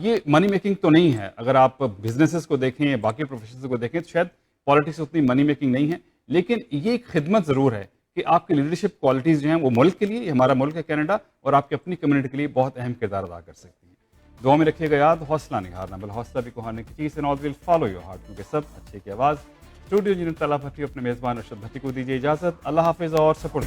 یہ منی میکنگ تو نہیں ہے. اگر آپ بزنسز کو دیکھیں, باقی پروفیشنز کو دیکھیں تو شاید پالیٹکس اتنی منی میکنگ نہیں ہے, لیکن یہ ایک خدمت ضرور ہے کہ آپ کی لیڈرشپ کوالٹیز جو ہیں وہ ملک کے لیے, ہمارا ملک ہے کینیڈا, اور آپ کی اپنی کمیونٹی کے لیے بہت اہم کردار ادا کر سکتی ہیں. دعا میں رکھیے گا یاد, حوصلہ نہیں ہارنا بل حوصلہ بھی کو ہارنے کی چیز, and all will follow your heart, کیونکہ سب اچھے کی آواز. اسٹوڈیو انجینئر طلعہ بھٹی اپنے میزبان ارشد بھٹی کو دیجیے اجازت. اللہ حافظ اور سپورٹ.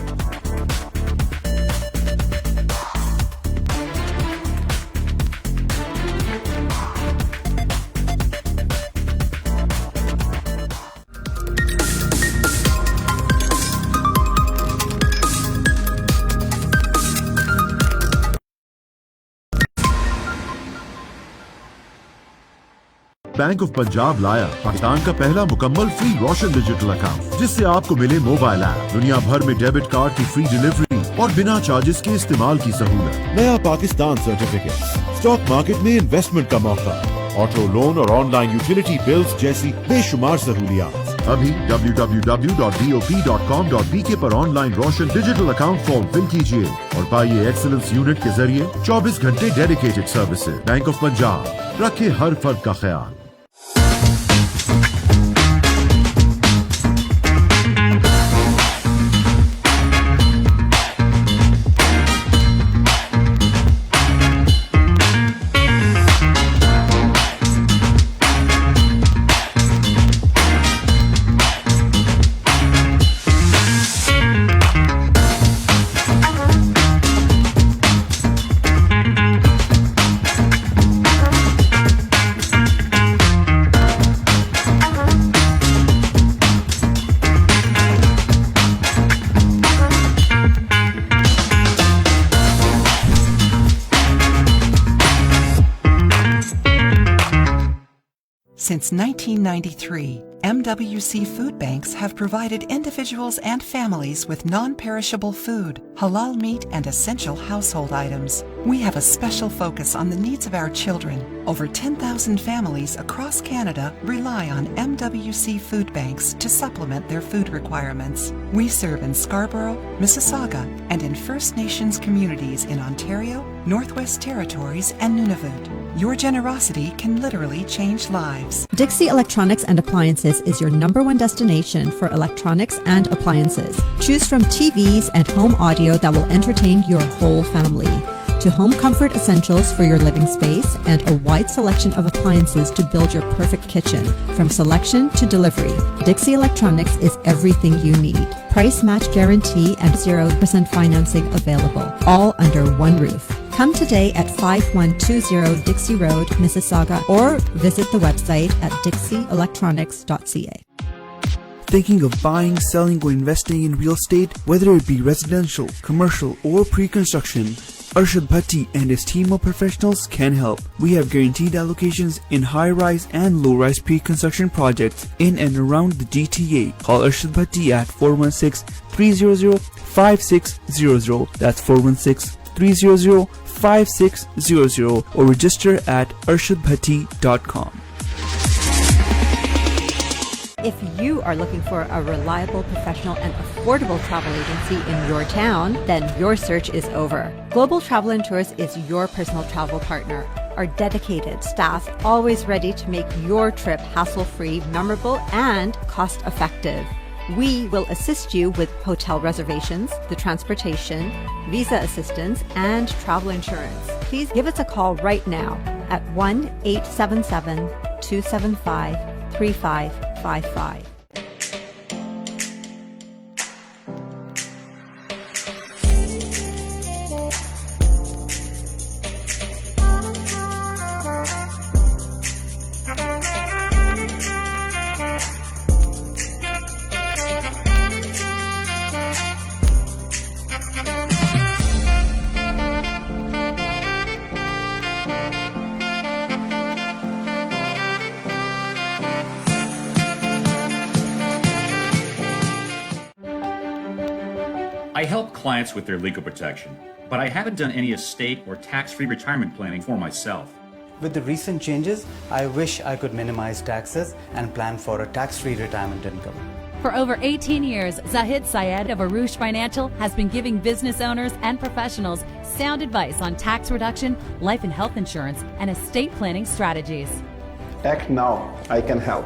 بینک آف پنجاب لایا پاکستان کا پہلا مکمل فری روشن ڈیجیٹل اکاؤنٹ, جس سے آپ کو ملے موبائل ایپ, دنیا بھر میں ڈیبٹ کارڈ کی فری ڈیلیوری اور بنا چارجز کے استعمال کی سہولت, نیا پاکستان سرٹیفکیٹ, اسٹاک مارکیٹ میں انویسٹمنٹ کا موقع, آٹو لون اور آن لائن یوٹیلیٹی بلز جیسی بے شمار سہولیات. ابھی www.dop.com.bk پر آن لائن روشن ڈیجیٹل اکاؤنٹ فارم فل کیجیے اور پائیے ایکسلنس یونٹ کے ذریعے 24 گھنٹے dedicated services. Bank of Punjab, رکھے ہر فرد کا خیال. Since 1993, MWC Food Banks have provided individuals and families with non-perishable food, halal meat, and essential household items. We have a special focus on the needs of our children. Over 10,000 families across Canada rely on MWC Food Banks to supplement their food requirements. We serve in Scarborough, Mississauga, and in First Nations communities in Ontario, Northwest Territories, and Nunavut. Your generosity can literally change lives. Dixie Electronics and Appliances is your #1 destination for electronics and appliances. Choose from TVs and home audio that will entertain your whole family, to home comfort essentials for your living space, and a wide selection of appliances to build your perfect kitchen. From selection to delivery, Dixie Electronics is everything you need. Price match guarantee and 0% financing available, all under one roof. Come today at 5120 Dixie Road, Mississauga, or visit the website at dixieelectronics.ca. Thinking of buying, selling, or investing in real estate, whether it be residential, commercial, or pre-construction, Arshad Bhatti and his team of professionals can help. We have guaranteed allocations in high-rise and low-rise pre-construction projects in and around the GTA. Call Arshad Bhatti at 416-300-5600. That's 416-300-5600, or register at arshadbhatti.com. If you are looking for a reliable, professional, and affordable travel agency in your town, then your search is over. Global Travel and Tours is your personal travel partner. Our dedicated staff, always ready to make your trip hassle-free, memorable, and cost-effective. We will assist you with hotel reservations, the transportation, visa assistance, and travel insurance. Please give us a call right now at 1-877-275-3555. I help clients with their legal protection, but I haven't done any estate or tax-free retirement planning for myself. With the recent changes, I wish I could minimize taxes and plan for a tax-free retirement income. For over 18 years, Zahid Syed of Arush Financial has been giving business owners and professionals sound advice on tax reduction, life and health insurance, and estate planning strategies. Act now, I can help.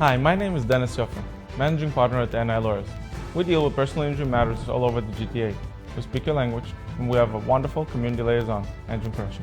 Hi, my name is Dennis Joffman, managing partner at NI Lawyers. We deal with personal injury matters all over the GTA. We speak your language, and we have a wonderful community liaison, Anjum Qureshi.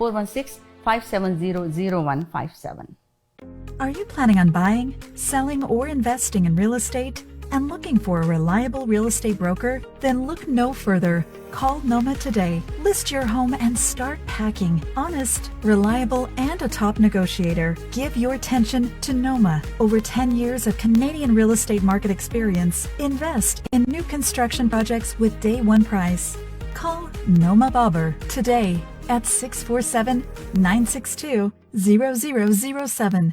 416-570-0157। Are you planning on buying, selling, or investing in real estate and looking for a reliable real estate broker? Then look no further. Call Noma today. List your home and start packing. Honest, reliable, and a top negotiator. Give your attention to Noma. Over 10 years of Canadian real estate market experience. Invest in new construction projects with day one price. Call Noma Babur today at 647-962-0007.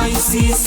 ICC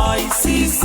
ICC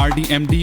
RD, MD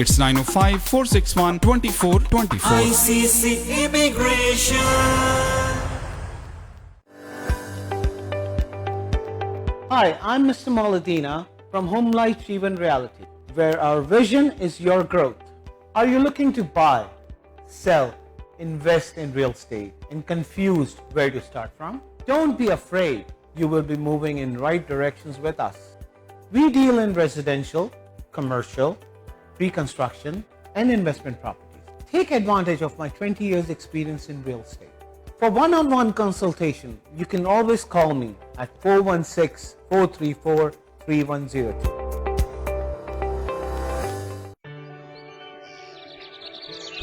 It's 905-461-2424। ICC immigration. Hi, I'm Mr. Moladina from Home Life Jeevan Reality, where our vision is your growth. Are you looking to buy, sell, invest in real estate and confused where to start from? Don't be afraid. You will be moving in right directions with us. We deal in residential, commercial, pre-construction and investment properties. Take advantage of my 20 years experience in real estate. For one-on-one consultation, you can always call me at 416-434-3102.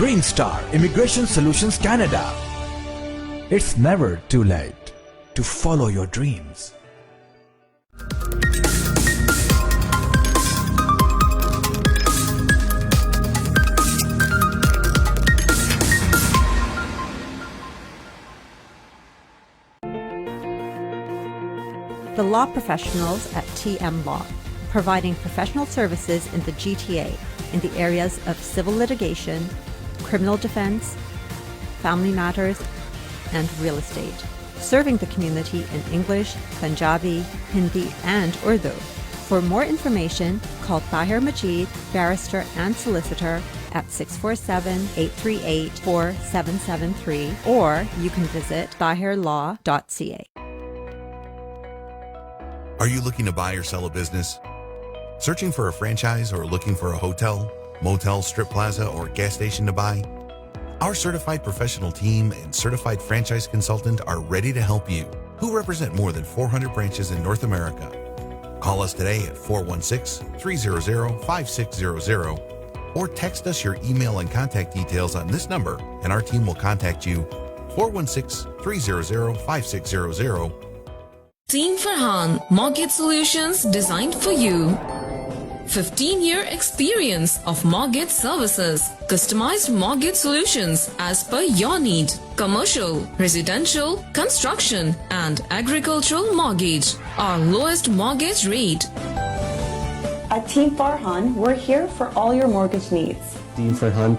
Green Star Immigration Solutions Canada. It's never too late to follow your dreams. The law professionals at TM Law, providing professional services in the GTA in the areas of civil litigation, criminal defense, family matters, and real estate. Serving the community in English, Punjabi, Hindi, and Urdu. For more information, call Tahir Majid, barrister and solicitor at 647-838-4773, or you can visit tahirlaw.ca. Are you looking to buy or sell a business? Searching for a franchise or looking for a hotel, motel, strip plaza, or gas station to buy? Our certified professional team and certified franchise consultant are ready to help you, who represent more than 400 branches in North America. Call us today at 416-300-5600 or text us your email and contact details on this number and our team will contact you. 416-300-5600. Team Farhan, mortgage solutions designed for you. 15-year experience of mortgage services, customized mortgage solutions as per your need, commercial, residential, construction and agricultural mortgage. Our lowest mortgage rate. At Team Farhan, we're here for all your mortgage needs. Team Farhan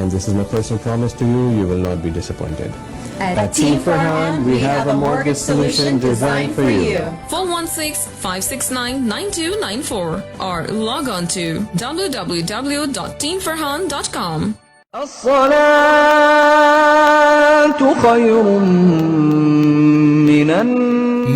And this is my personal promise to you, you will not be disappointed. At Team Farhan, we have a mortgage solution designed for you. 416-569-9294 or log on to www.teamfarhan.com.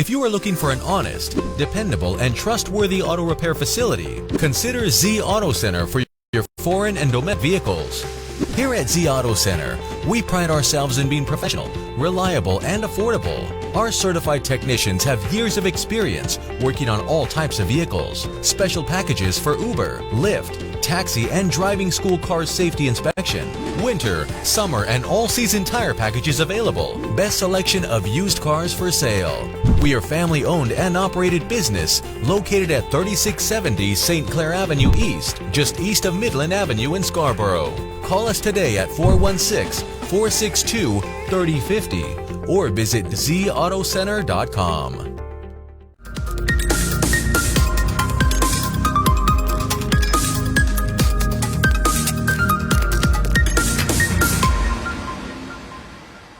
If you are looking for an honest, dependable, and trustworthy auto repair facility, consider Z Auto Center for your foreign and domestic vehicles. Here at Z Auto Center, we pride ourselves in being professional, reliable, and affordable. Our certified technicians have years of experience working on all types of vehicles. Special packages for Uber, Lyft, taxi, and driving school car safety inspection. Winter, summer, and all-season tire packages available. Best selection of used cars for sale. We are family-owned and operated business located at 3670 St. Clair Avenue East, just east of Midland Avenue in Scarborough. Call us today at 416-462-3050 or visit zautocenter.com.